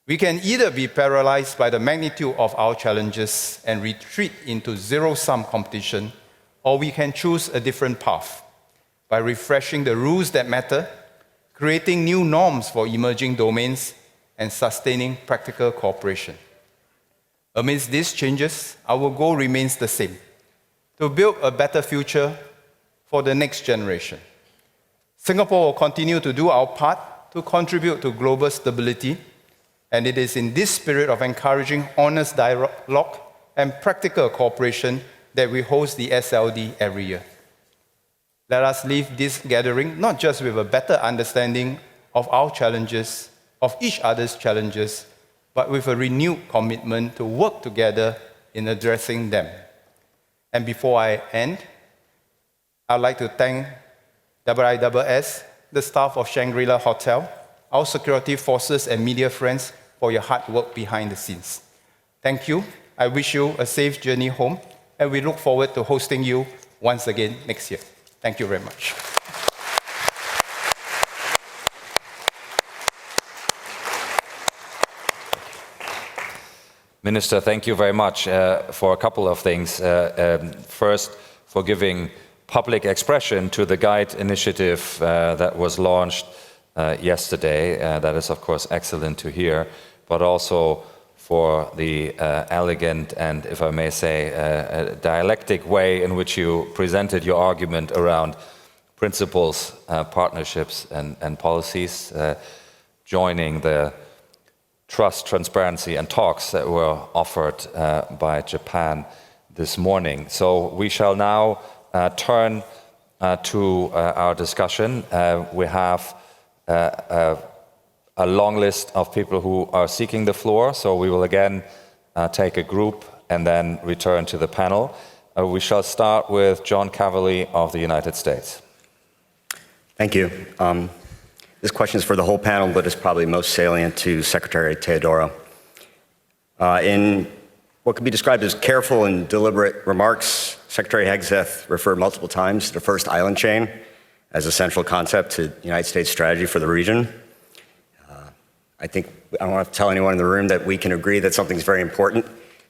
We can either be paralyzed by the magnitude of our challenges and retreat into zero-sum competition, or we can choose a different path by refreshing the rules that matter, creating new norms for emerging domains, and sustaining practical cooperation. Amidst these changes, our goal remains the same: to build a better future for the next generation. Singapore will continue to do our part to contribute to global stability, and it is in this spirit of encouraging honest dialogue and practical cooperation that we host the SLD every year. Let us leave this gathering not just with a better understanding of our challenges, of each other's challenges, but with a renewed commitment to work together in addressing them. And before I end, I'd like to thank IIS, the staff of Shangri-La Hotel, our security forces and media friends for your hard work behind the scenes. Thank you. I wish you a safe journey home, and we look forward to hosting you once again next year. Thank you very much. Minister, thank you very much for a couple of things. First, for giving public expression to the GUIDE initiative that was launched yesterday. That is, of course, excellent to hear, but also for the elegant and, if I may say, dialectic way in which you presented your argument around principles, partnerships, and policies, joining the trust, transparency, and talks that were offered by Japan this morning. So we shall now turn to our discussion. We have a long list of people who are seeking the floor, so we will again take a group and then return to the panel. We shall start with John Cavalier of the United States. Thank you. This question is for the whole panel, but it's probably most salient to Secretary Teodoro. In what can be described as careful and deliberate remarks, Secretary Hegseth referred multiple times to the first island chain as a central concept to the United States strategy for the region. I think I don't have to tell anyone in the room that we can agree that something's very important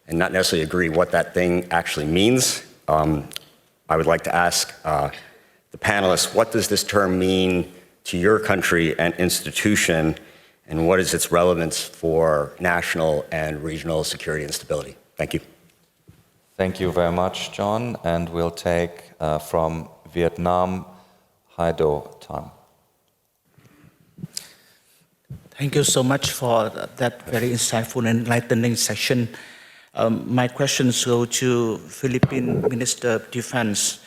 and not necessarily agree what that thing actually means. I would like to ask the panelists, what does this term mean to your country and institution, and what is its relevance for national and regional security and stability? Thank you. Thank you very much, John. And we'll take from Vietnam, Haido Tan. Thank you so much for that very insightful and enlightening session. My questions go to Philippine Minister of Defense.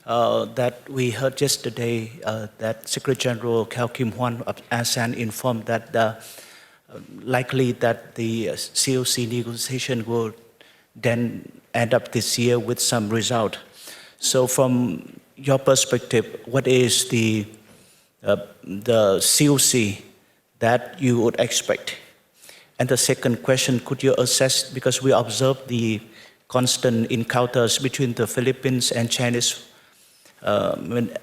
That we heard yesterday that Secretary General Kao Kim Hwan of ASEAN informed that likely that the COC negotiation will then end up this year with some result. So from your perspective, what is the COC that you would expect? And the second question, could you assess, because we observe the constant encounters between the Philippines and Chinese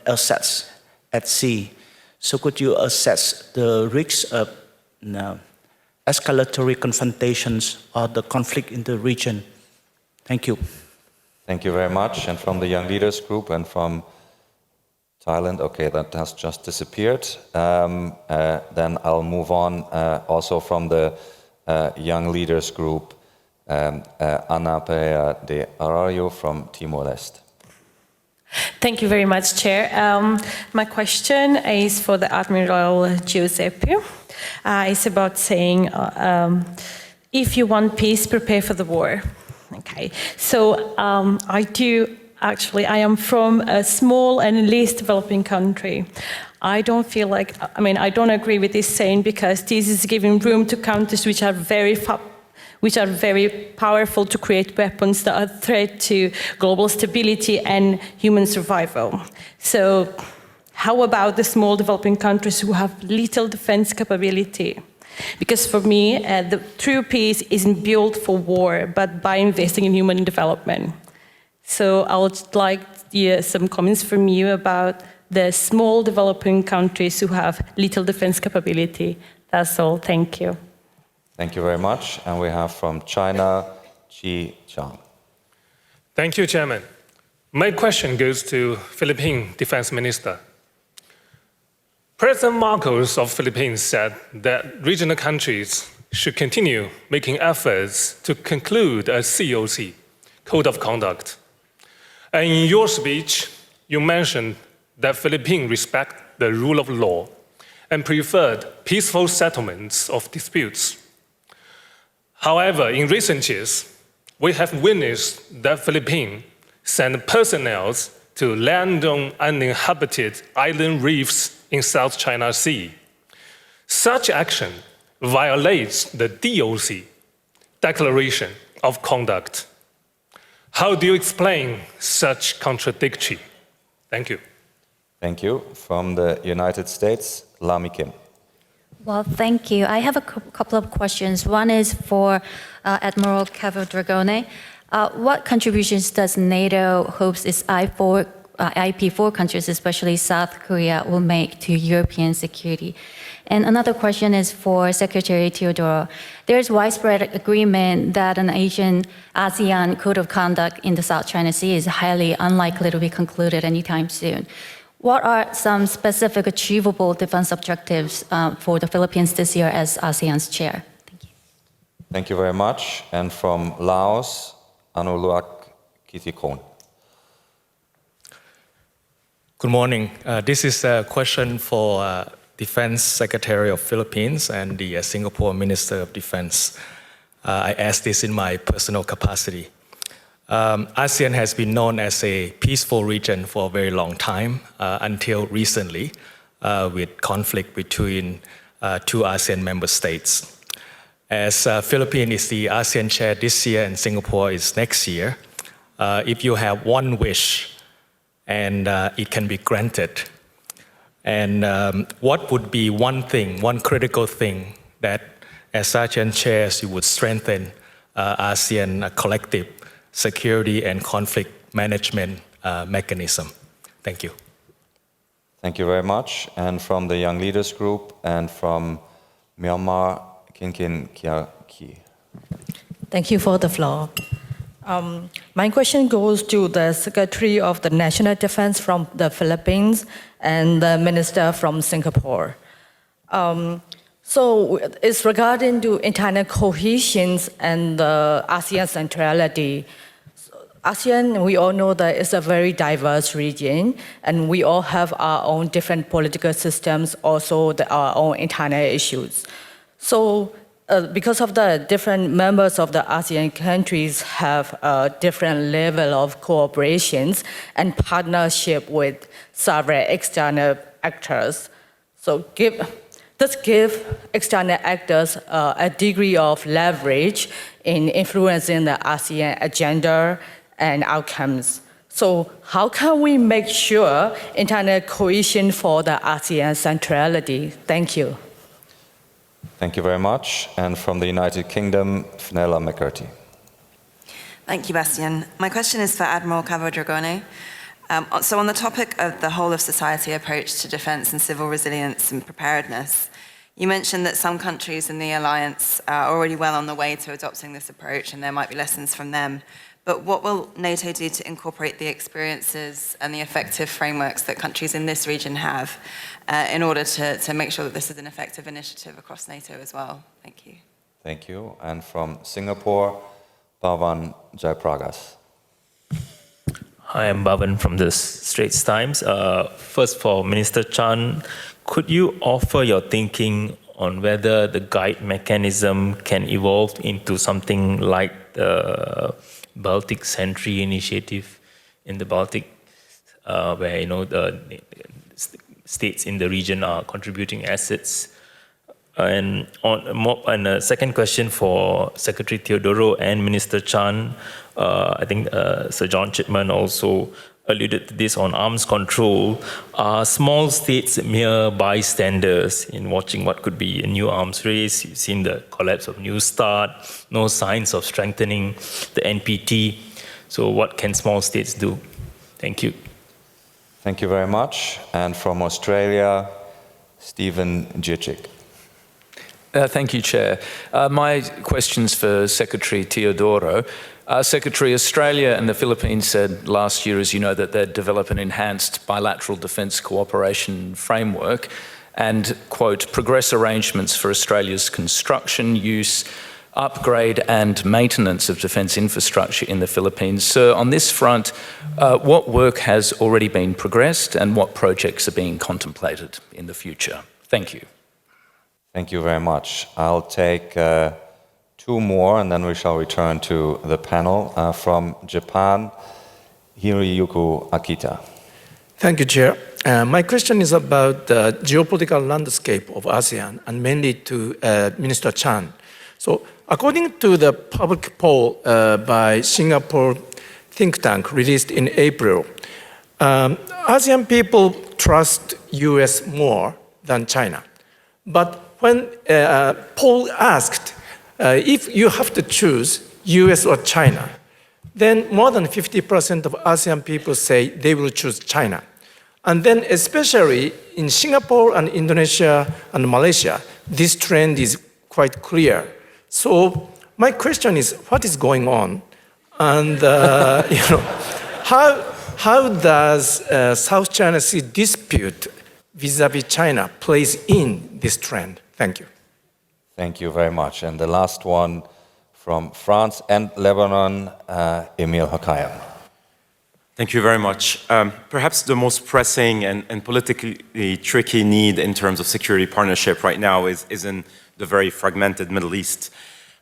assets at sea. So could you assess the risks of escalatory confrontations or the conflict in the region? Thank you. Thank you very much. And from the Young Leaders Group and from Thailand, okay, that has just disappeared. Then I'll move on also from the Young Leaders Group, Ana Pereira de Araújo from Timor-Leste. Thank you very much, Chair. My question is for the Admiral Giuseppe. It's about saying, if you want peace, prepare for the war. Okay, so I am from a small and least developing country. I don't feel like, I don't agree with this saying, because this is giving room to countries which are very powerful to create weapons that are a threat to global stability and human survival. So how about the small developing countries who have little defense capability? Because for me, the true peace isn't built for war, but by investing in human development. So I would like to hear some comments from you about the small developing countries who have little defense capability. That's all. Thank you. Thank you very much. And we have from China, Qi Zhang. Thank you, Chairman. My question goes to Philippine Defense Minister. President Marcos of Philippines said that regional countries should continue making efforts to conclude a COC, Code of Conduct. And in your speech, you mentioned that Philippines respect the rule of law and preferred peaceful settlements of disputes. However, in recent years, we have witnessed that Philippines send personnel to land on uninhabited island reefs in South China Sea. Such action violates the DOC, Declaration of Conduct. How do you explain such contradiction? Thank you. Thank you. From the United States, Lami Kim. Well, thank you. I have a couple of questions. One is for Admiral Cavadragone. What contributions does NATO hopes its IP4 countries, especially South Korea, will make to European security? And another question is for Secretary Teodoro. There's widespread agreement that an ASEAN Code of Conduct in the South China Sea is highly unlikely to be concluded anytime soon. What are some specific achievable defense objectives for the Philippines this year as ASEAN's chair? Thank you. Thank you very much. And from Laos, Anuluak Kitikon. Good morning. This is a question for Defense Secretary of Philippines and the Singapore Minister of Defense. I ask this in my personal capacity. ASEAN has been known as a peaceful region for a very long time, until recently, with conflict between two ASEAN member states. As Philippines is the ASEAN chair this year and Singapore is next year, if you have one wish and it can be granted, and what would be one thing, one critical thing that as ASEAN chairs you would strengthen ASEAN collective security and conflict management mechanism? Thank you. Thank you very much. And from the Young Leaders Group and from Myanmar, Kinkin Kiaki. Thank you for the floor. My question goes to the Secretary of the National Defense from the Philippines and the Minister from Singapore. So it's regarding to internal cohesion and the ASEAN centrality. ASEAN, we all know that it's a very diverse region, and we all have our own different political systems, also our own internal issues. So because of the different members of the ASEAN countries have a different level of cooperations and partnership with several external actors. So this gives external actors a degree of leverage in influencing the ASEAN agenda and outcomes. So how can we make sure internal cohesion for the ASEAN centrality? Thank you. Thank you very much. And from the United Kingdom, Fenella McCarthy. Thank you, Bastian. My question is for Admiral Cavo-Dragone. So on the topic of the whole of society approach to defense and civil resilience and preparedness, you mentioned that some countries in the alliance are already well on the way to adopting this approach and there might be lessons from them. But what will NATO do to incorporate the experiences and the effective frameworks that countries in this region have in order to make sure that this is an effective initiative across NATO as well? Thank you. Thank you. And from Singapore, Bhavan Jayapragas. Hi, I'm Bhavan from the Straits Times. First, for Minister Chan, could you offer your thinking on whether the guide mechanism can evolve into something like the Baltic Sentry initiative in the Baltic, where the states in the region are contributing assets? And a second question for Secretary Teodoro and Minister Chan, I think Sir John Chipman also alluded to this on arms control. Are small states mere bystanders in watching what could be a new arms race? You've seen the collapse of New START, no signs of strengthening the NPT. So what can small states do? Thank you. Thank you very much. And from Australia, Stephen Jicic. Thank you, Chair. My question's for Secretary Teodoro. Secretary, Australia and the Philippines said last year, as you know, that they'd develop an enhanced bilateral defence cooperation framework and, quote, progress arrangements for Australia's construction, use, upgrade and maintenance of defence infrastructure in the Philippines. So on this front, what work has already been progressed and what projects are being contemplated in the future? Thank you. Thank you very much. I'll take two more and then we shall return to the panel. From Japan, Hiroyuki Akita. Thank you, Chair. My question is about the geopolitical landscape of ASEAN and mainly to Minister Chan. So according to the public poll by Singapore think tank released in April, ASEAN people trust US more than China. But when poll asked if you have to choose US or China, then more than 50% of ASEAN people say they will choose China. And then especially in Singapore and Indonesia and Malaysia, this trend is quite clear. So my question is, what is going on? And how does South China Sea dispute vis-a-vis China plays in this trend? Thank you. Thank you very much. And the last one from France and Lebanon, Emil Hakayem. Thank you very much. Perhaps the most pressing and politically tricky need in terms of security partnership right now is in the very fragmented Middle East.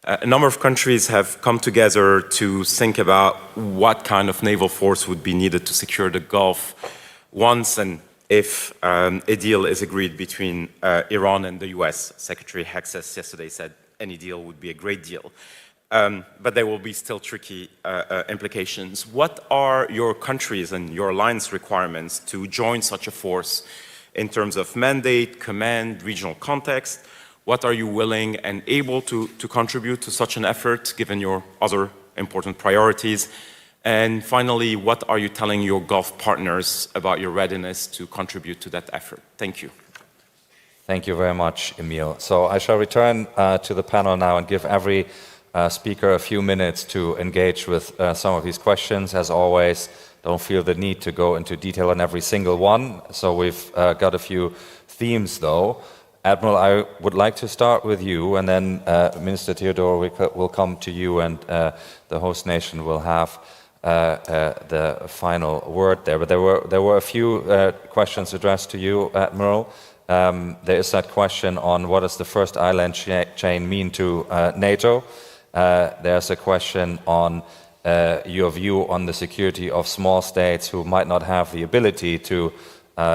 A number of countries have come together to think about what kind of naval force would be needed to secure the Gulf once and if a deal is agreed between Iran and the US. Secretary Hexas yesterday said any deal would be a great deal. But there will be still tricky implications. What are your countries and your alliance requirements to join such a force in terms of mandate, command, regional context? What are you willing and able to contribute to such an effort, given your other important priorities? And finally, what are you telling your Gulf partners about your readiness to contribute to that effort? Thank you. Thank you very much, Emil. So I shall return to the panel now and give every speaker a few minutes to engage with some of these questions. As always, don't feel the need to go into detail on every single one. So we've got a few themes, though. Admiral, I would like to start with you, and then Minister Teodoro will come to you, and the host nation will have the final word there. But there were a few questions addressed to you, Admiral. There is that question on what does the first island chain mean to NATO. There's a question on your view on the security of small states who might not have the ability to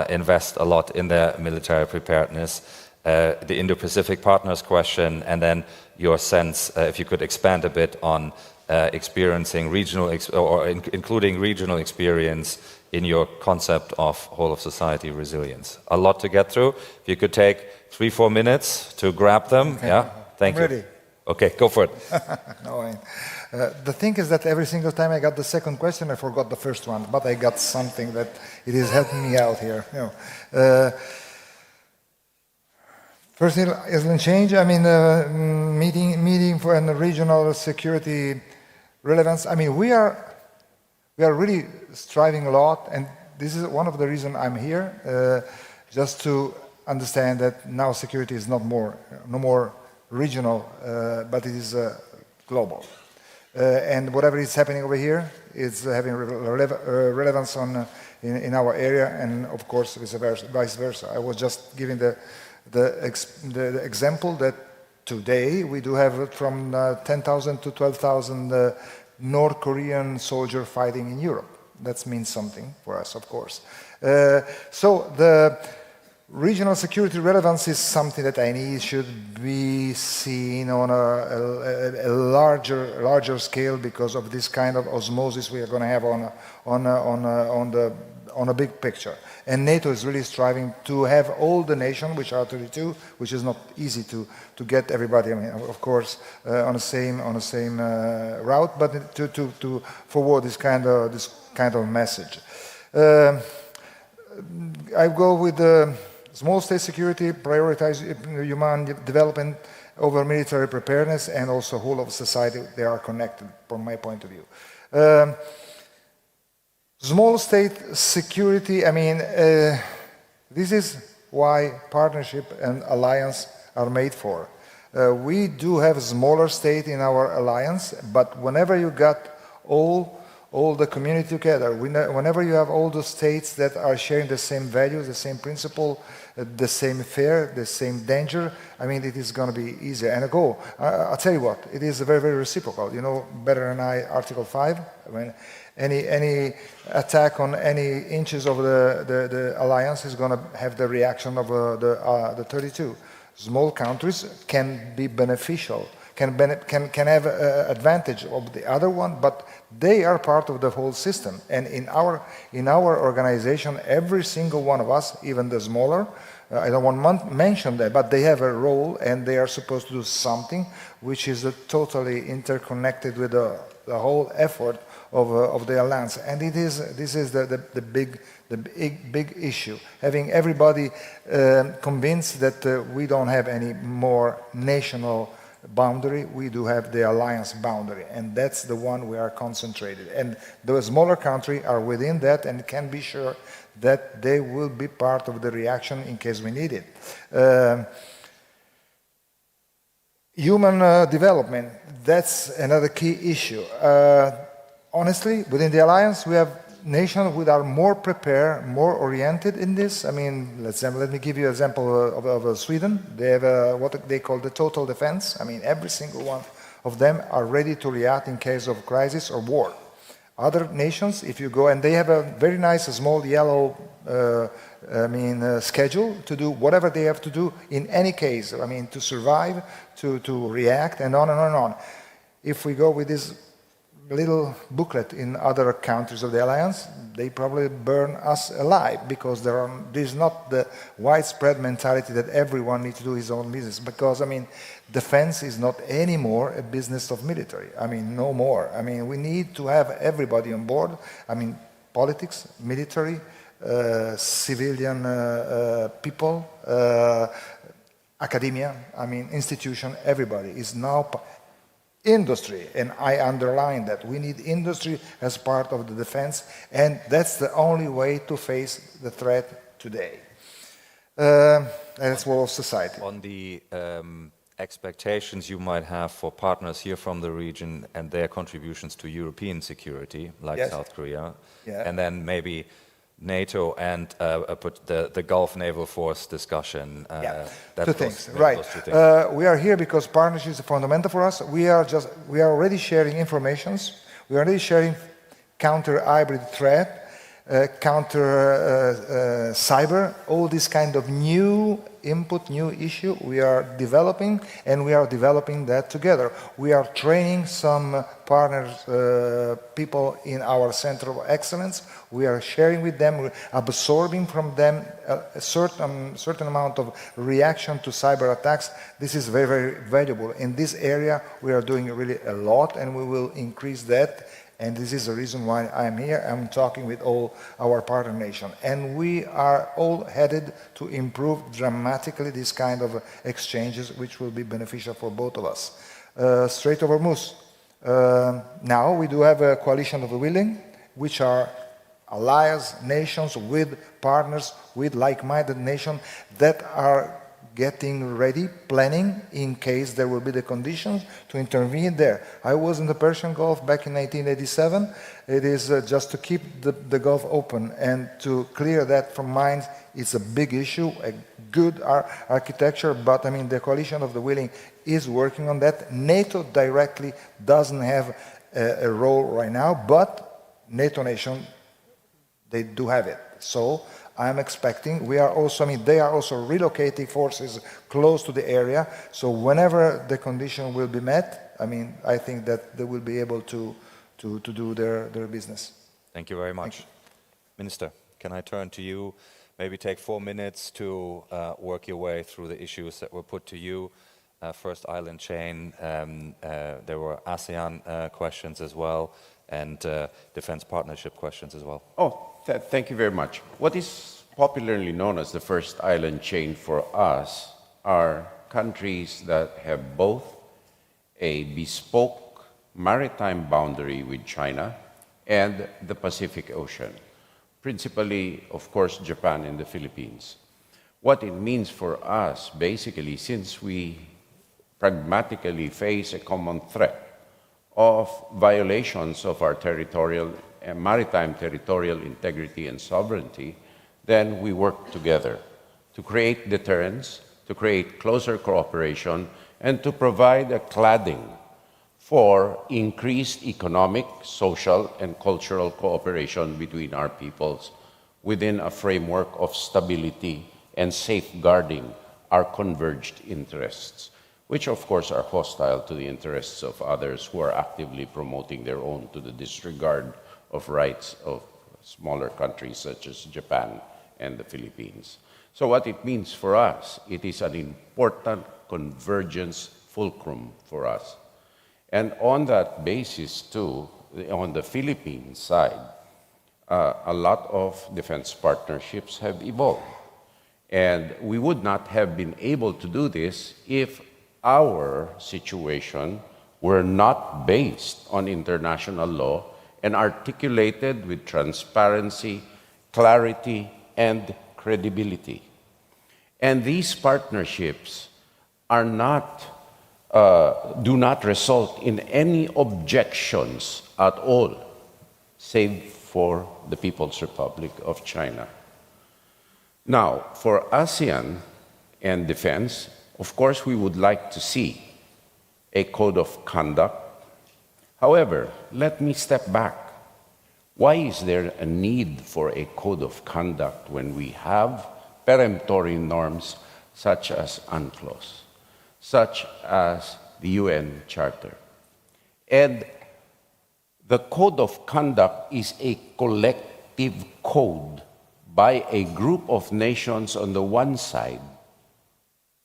invest a lot in their military preparedness. The Indo-Pacific partners question, and then your sense, if you could expand a bit on experiencing regional, including regional experience in your concept of whole-of-society resilience. A lot to get through. If you could take 3-4 minutes to grab them, yeah? Thank you. I'm ready. Okay, go for it. No, the thing is that every single time I got the second question, I forgot the first one, but I got something that it is helping me out here. You know. First island change, I mean, meeting for a regional security relevance. I mean, we are really striving a lot, and this is one of the reasons I'm here, just to understand that now security is no more regional, but it is global. And whatever is happening over here is having relevance in our area, and of course vice versa. I was just giving the example that today we do have from 10,000 to 12,000 North Korean soldiers fighting in Europe. That means something for us, of course. So the regional security relevance is something that I need should be seen on a larger scale because of this kind of osmosis we are going to have on a big picture. And NATO is really striving to have all the nations, which are 32, which is not easy to get everybody. I mean, of course, on the same route, but to forward this kind of message. I go with the small state security, prioritize human development over military preparedness, and also whole of society. They are connected from my point of view. Small state security, I mean, this is why partnership and alliance are made for. We do have a smaller state in our alliance, but whenever you got all the community together, whenever you have all the states that are sharing the same values, the same principle, the same fear, the same danger, I mean, it is going to be easier. And I'll tell you what, it is very, very reciprocal. You know better than I, Article 5. I mean, any attack on any inches of the alliance is going to have the reaction of the 32. Small countries can be beneficial, can have advantage of the other one, but they are part of the whole system. And in our organization, every single one of us, even the smaller, I don't want to mention that, but they have a role and they are supposed to do something which is totally interconnected with the whole effort of the alliance. And this is the big issue. Having everybody convinced that we don't have any more national boundary, we do have the alliance boundary, and that's the one we are concentrated. And the smaller countries are within that and can be sure that they will be part of the reaction in case we need it. Human development, that's another key issue. Honestly, within the alliance, we have nations that are more prepared, more oriented in this. I mean, let me give you an example of Sweden. They have what they call the total defense. I mean, every single one of them are ready to react in case of crisis or war. Other nations, if you go, and they have a very nice small yellow schedule to do whatever they have to do in any case, I mean, to survive, to react, and on and on and on. If we go with this little booklet in other countries of the alliance, they probably burn us alive, because there is not the widespread mentality that everyone needs to do his own business, because, I mean, defense is not anymore a business of military. I mean, no more. I mean, we need to have everybody on board. I mean, politics, military, civilian people, academia, I mean, institution, everybody is now industry, and I underline that. We need industry as part of the defense, and that's the only way to face the threat today. That's world society. On the expectations you might have for partners here from the region and their contributions to European security, like Yes. South Korea, Yeah. and then maybe NATO and the Gulf Naval Force discussion. Two things, those right. two things. We are here because partnership is fundamental for us. We are already sharing informations. We are already sharing counter-hybrid threat, counter cyber, all this kind of new input, new issue we are developing, and we are developing that together. We are training some partners, people in our Center of Excellence. We are sharing with them, absorbing from them a certain amount of reaction to cyber attacks. This is very, very valuable. In this area, we are doing really a lot, and we will increase that. And this is the reason why I'm here. I'm talking with all our partner nations. And we are all headed to improve dramatically this kind of exchanges, which will be beneficial for both of us. Strait of Hormuz. Now we do have a coalition of the willing, which are allies, nations with partners, with like-minded nations that are getting ready, planning in case there will be the conditions to intervene there. I was in the Persian Gulf back in 1987. It is just to keep the Gulf open and to clear that from minds. It's a big issue, a good architecture, but I mean the coalition of the willing is working on that. NATO directly doesn't have a role right now, but NATO nation, they do have it. So I'm expecting, they are also relocating forces close to the area. So whenever the condition will be met, I mean, I think that they will be able to do their business. Thank you very much. Minister, can I turn to you? Maybe take 4 minutes to work your way through the issues that were put to you. First island chain, there were ASEAN questions as well, and defense partnership questions as well. Thank you very much. What is popularly known as the first island chain for us are countries that have both a bespoke maritime boundary with China and the Pacific Ocean. Principally, of course, Japan and the Philippines. What it means for us, basically, since we pragmatically face a common threat of violations of our maritime territorial integrity and sovereignty, then we work together to create deterrence, to create closer cooperation, and to provide a cladding for increased economic, social, and cultural cooperation between our peoples within a framework of stability and safeguarding our converged interests, which of course are hostile to the interests of others who are actively promoting their own to the disregard of rights of smaller countries such as Japan and the Philippines. So what it means for us, it is an important convergence fulcrum for us. And on that basis too, on the Philippine side, a lot of defense partnerships have evolved. And we would not have been able to do this if our situation were not based on international law and articulated with transparency, clarity, and credibility. And these partnerships are not do not result in any objections at all, save for the People's Republic of China. Now, for ASEAN and defense, of course, we would like to see a code of conduct. However, let me step back. Why is there a need for a code of conduct when we have peremptory norms such as UNCLOS, such as the UN Charter? And the code of conduct is a collective code by a group of nations on the one side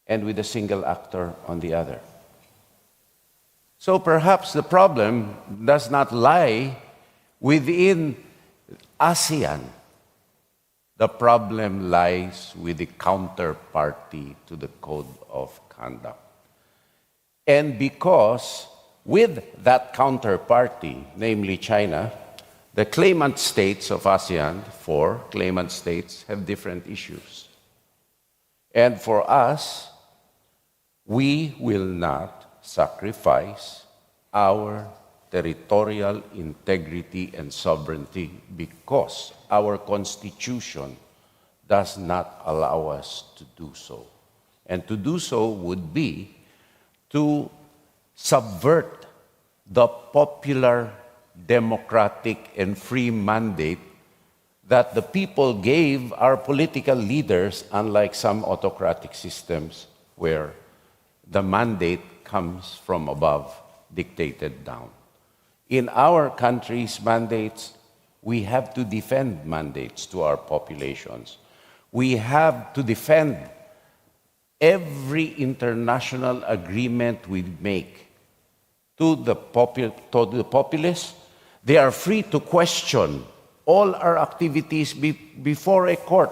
and with a single actor on the other. So perhaps the problem does not lie within ASEAN. The problem lies with the counterparty to the code of conduct. And because with that counterparty, namely China, the claimant states of ASEAN, 4 claimant states, have different issues. And for us, we will not sacrifice our territorial integrity and sovereignty because our Constitution does not allow us to do so. And to do so would be to subvert the popular, democratic, and free mandate that the people gave our political leaders, unlike some autocratic systems where the mandate comes from above, dictated down. In our country's mandates, we have to defend mandates to our populations. We have to defend every international agreement we make to the populace. They are free to question all our activities before a court.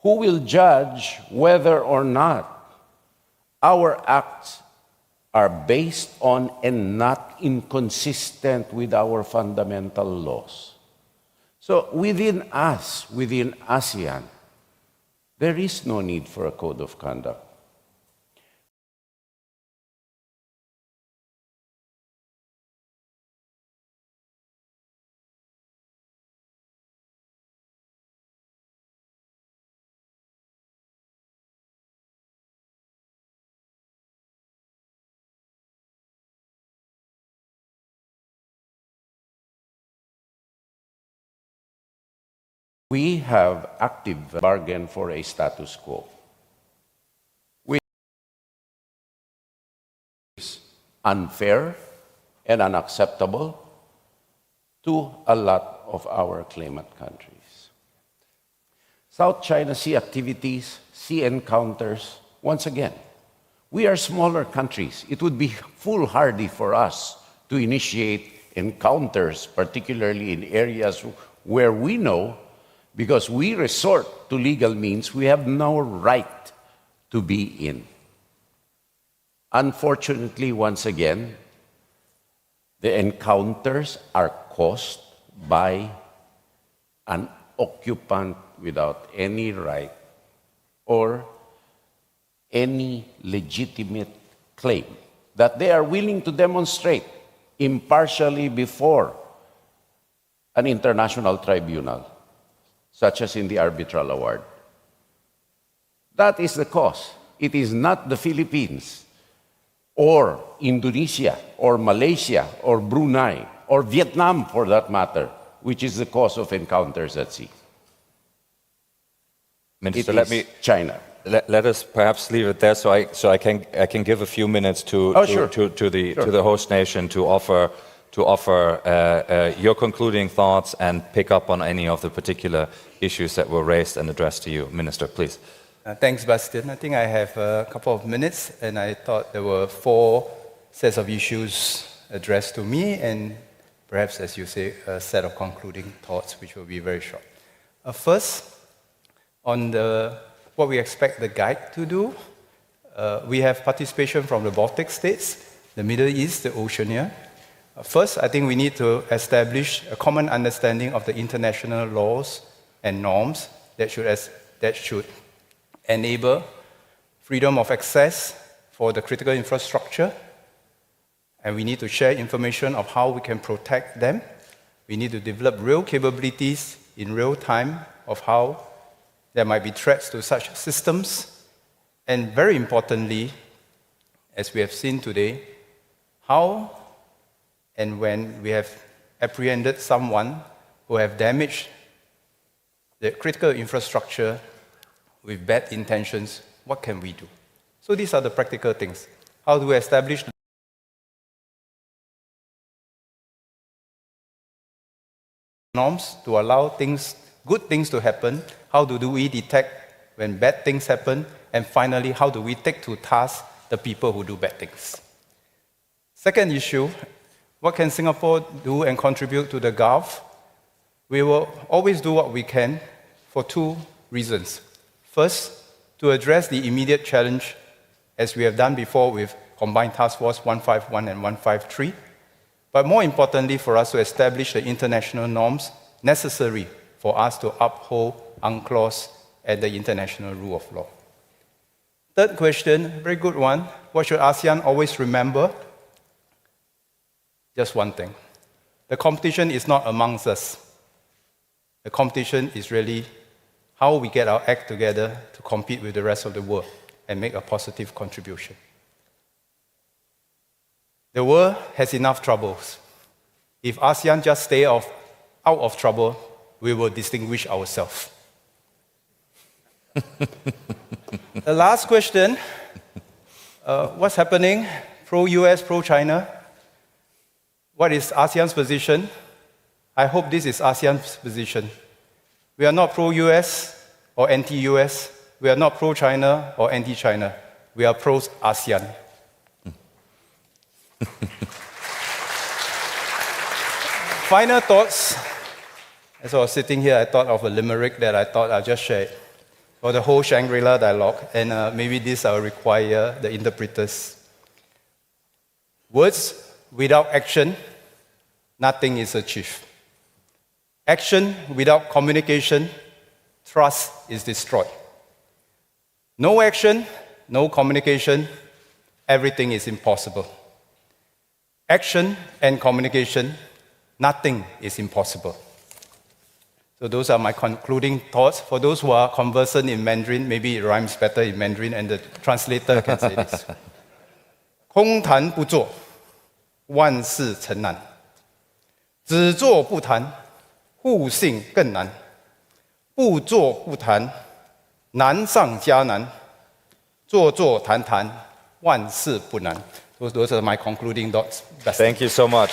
Who will judge whether or not our acts are based on and not inconsistent with our fundamental laws? So within us, within ASEAN, there is no need for a code of conduct. We have active bargain for a status quo, which is unfair and unacceptable to a lot of our claimant countries. South China Sea activities, sea encounters, once again, we are smaller countries. It would be foolhardy for us to initiate encounters, particularly in areas where we know, because we resort to legal means, we have no right to be in. Unfortunately, once again, the encounters are caused by an occupant without any right or any legitimate claim that they are willing to demonstrate impartially before an international tribunal, such as in the arbitral award. That is the cause. It is not the Philippines or Indonesia or Malaysia or Brunei or Vietnam, for that matter, which is the cause of encounters at sea. Minister, It is China. Let us perhaps leave it there, so I can give a few minutes to the host nation to offer your concluding thoughts and pick up on any of the particular issues that were raised and addressed to you. Minister, please. Thanks, Bastian. I think I have a couple of minutes, and I thought there were 4 sets of issues addressed to me, and perhaps, as you say, a set of concluding thoughts, which will be very short. First, on what we expect the guide to do, we have participation from the Baltic states, the Middle East, the Oceania. First, I think we need to establish a common understanding of the international laws and norms that should enable freedom of access, for the critical infrastructure, and we need to share information of how we can protect them. We need to develop real capabilities in real time of how there might be threats to such systems. And very importantly, as we have seen today, how and when we have apprehended someone who have damaged the critical infrastructure with bad intentions, what can we do? So these are the practical things. How do we establish norms to allow good things to happen? How do we detect when bad things happen? And finally, how do we take to task the people who do bad things? Second issue, what can Singapore do and contribute to the Gulf? We will always do what we can for two reasons. First, to address the immediate challenge, as we have done before with Combined Task Force 151 and 153, but more importantly for us to establish the international norms necessary for us to uphold UNCLOS and the international rule of law. Third question, very good one. What should ASEAN always remember? Just one thing. The competition is not amongst us. The competition is really how we get our act together to compete with the rest of the world and make a positive contribution. The world has enough troubles. If ASEAN just stay out of trouble, we will distinguish ourselves. The last question, what's happening? Pro-US, pro-China? What is ASEAN's position? I hope this is ASEAN's position. We are not pro-US or anti-US. We are not pro-China or anti-China. We are pro-ASEAN. Final thoughts. As I was sitting here, I thought of a limerick that I thought I'd just share it for the whole Shangri-La dialogue, and maybe this will require the interpreters. Words without action, nothing is achieved. Action without communication, trust is destroyed. No action, no communication, everything is impossible. Action and communication, nothing is impossible. So those are my concluding thoughts. For those who are conversant in Mandarin, maybe it rhymes better in Mandarin, and the translator can say this. 空谈不做，万事成难；只做不谈，互信更难；不做不谈，难上加难；做做谈谈，万事不难。Those are my concluding thoughts. Thank you so much.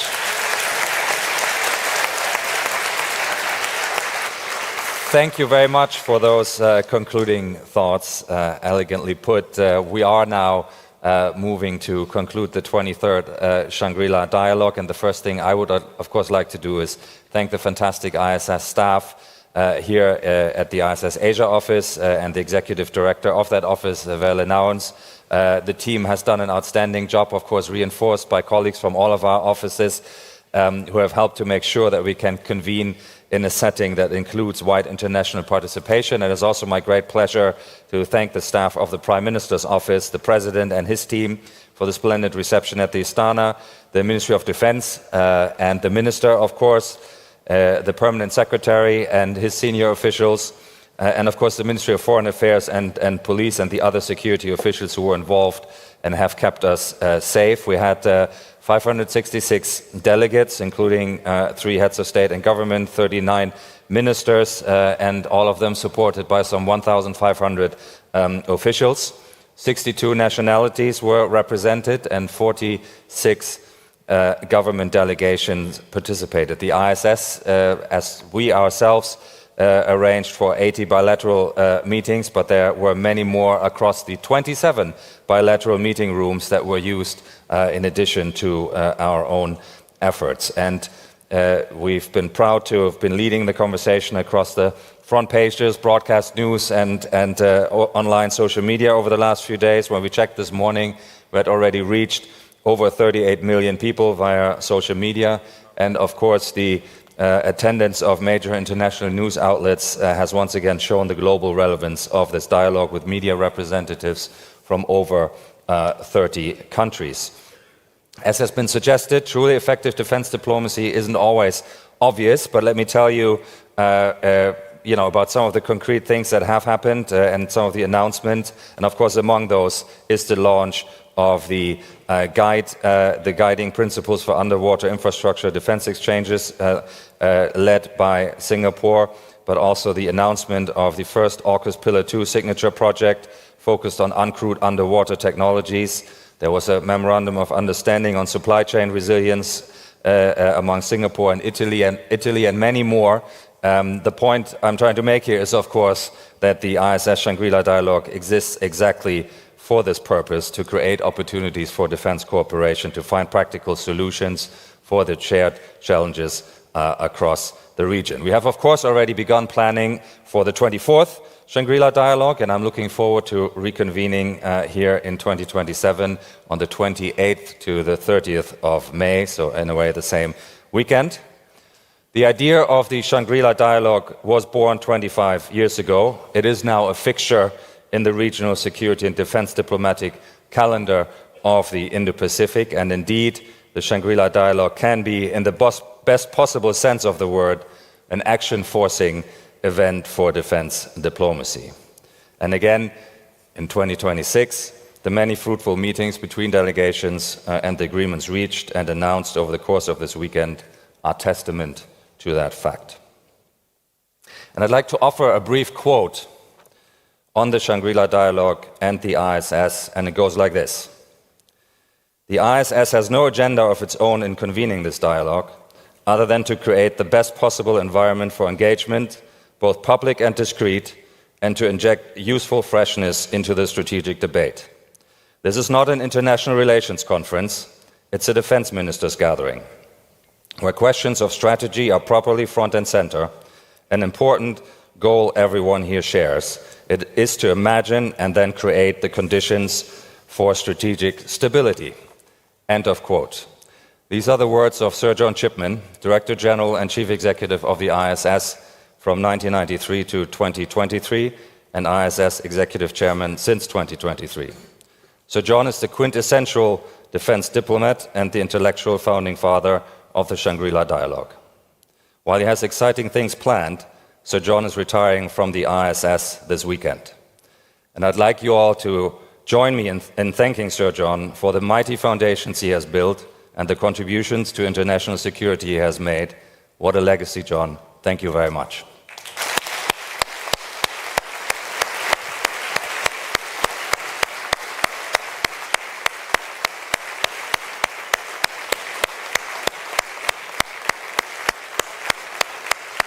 Thank you very much for those concluding thoughts, elegantly put. We are now moving to conclude the 23rd Shangri-La Dialogue, and the first thing I would, of course, like to do is thank the fantastic ISS staff here at the ISS Asia office and the executive director of that office, Welle Nauens. The team has done an outstanding job, of course, reinforced by colleagues from all of our offices who have helped to make sure that we can convene in a setting that includes wide international participation. And it's also my great pleasure to thank the staff of the Prime Minister's office, the President and his team for the splendid reception at the Istana, the Ministry of Defense and the Minister, of course, the Permanent Secretary and his senior officials, and of course the Ministry of Foreign Affairs and Police and the other security officials who were involved and have kept us safe. We had 566 delegates, including 3 heads of state and government, 39 ministers, and all of them supported by some 1,500 officials. 62 nationalities were represented and 46 government delegations participated. The ISS, as we ourselves, arranged for 80 bilateral meetings, but there were many more across the 27 bilateral meeting rooms that were used in addition to our own efforts. And we've been proud to have been leading the conversation across the front pages, broadcast news and online social media over the last few days. When we checked this morning, we had already reached over 38 million people via social media. And of course, the attendance of major international news outlets has once again shown the global relevance of this dialogue with media representatives from over 30 countries. As has been suggested, truly effective defense diplomacy isn't always obvious, but let me tell you, about some of the concrete things that have happened and some of the announcements. And of course, among those is the launch of the guiding principles for underwater infrastructure defense exchanges led by Singapore, but also the announcement of the first AUKUS Pillar 2 signature project focused on uncrewed underwater technologies. There was a memorandum of understanding on supply chain resilience among Singapore and Italy and many more. The point I'm trying to make here is, of course, that the ISS Shangri-La dialogue exists exactly for this purpose, to create opportunities for defense cooperation, to find practical solutions for the shared challenges across the region. We have, of course, already begun planning for the 24th Shangri-La dialogue, and I'm looking forward to reconvening here in 2027 on the 28th to the 30th of May, so in a way the same weekend. The idea of the Shangri-La dialogue was born 25 years ago. It is now a fixture in the regional security and defense diplomatic calendar of the Indo-Pacific, and indeed, the Shangri-La dialogue can be, in the best possible sense of the word, an action-forcing event for defense diplomacy. And again, in 2026, the many fruitful meetings between delegations and the agreements reached and announced over the course of this weekend are testament to that fact. And I'd like to offer a brief quote on the Shangri-La dialogue and the ISS, and it goes like this. The ISS has no agenda of its own in convening this dialogue, other than to create the best possible environment for engagement, both public and discreet, and to inject useful freshness into the strategic debate. This is not an international relations conference, it's a defense ministers' gathering, where questions of strategy are properly front and center. An important goal everyone here shares. It is to imagine and then create the conditions for strategic stability. End of quote. These are the words of Sir John Chipman, Director General and Chief Executive of the ISS from 1993 to 2023, and ISS Executive Chairman since 2023. Sir John is the quintessential defense diplomat and the intellectual founding father of the Shangri-La dialogue. While he has exciting things planned, Sir John is retiring from the ISS this weekend. And I'd like you all to join me in thanking Sir John for the mighty foundations he has built and the contributions to international security he has made. What a legacy, John. Thank you very much.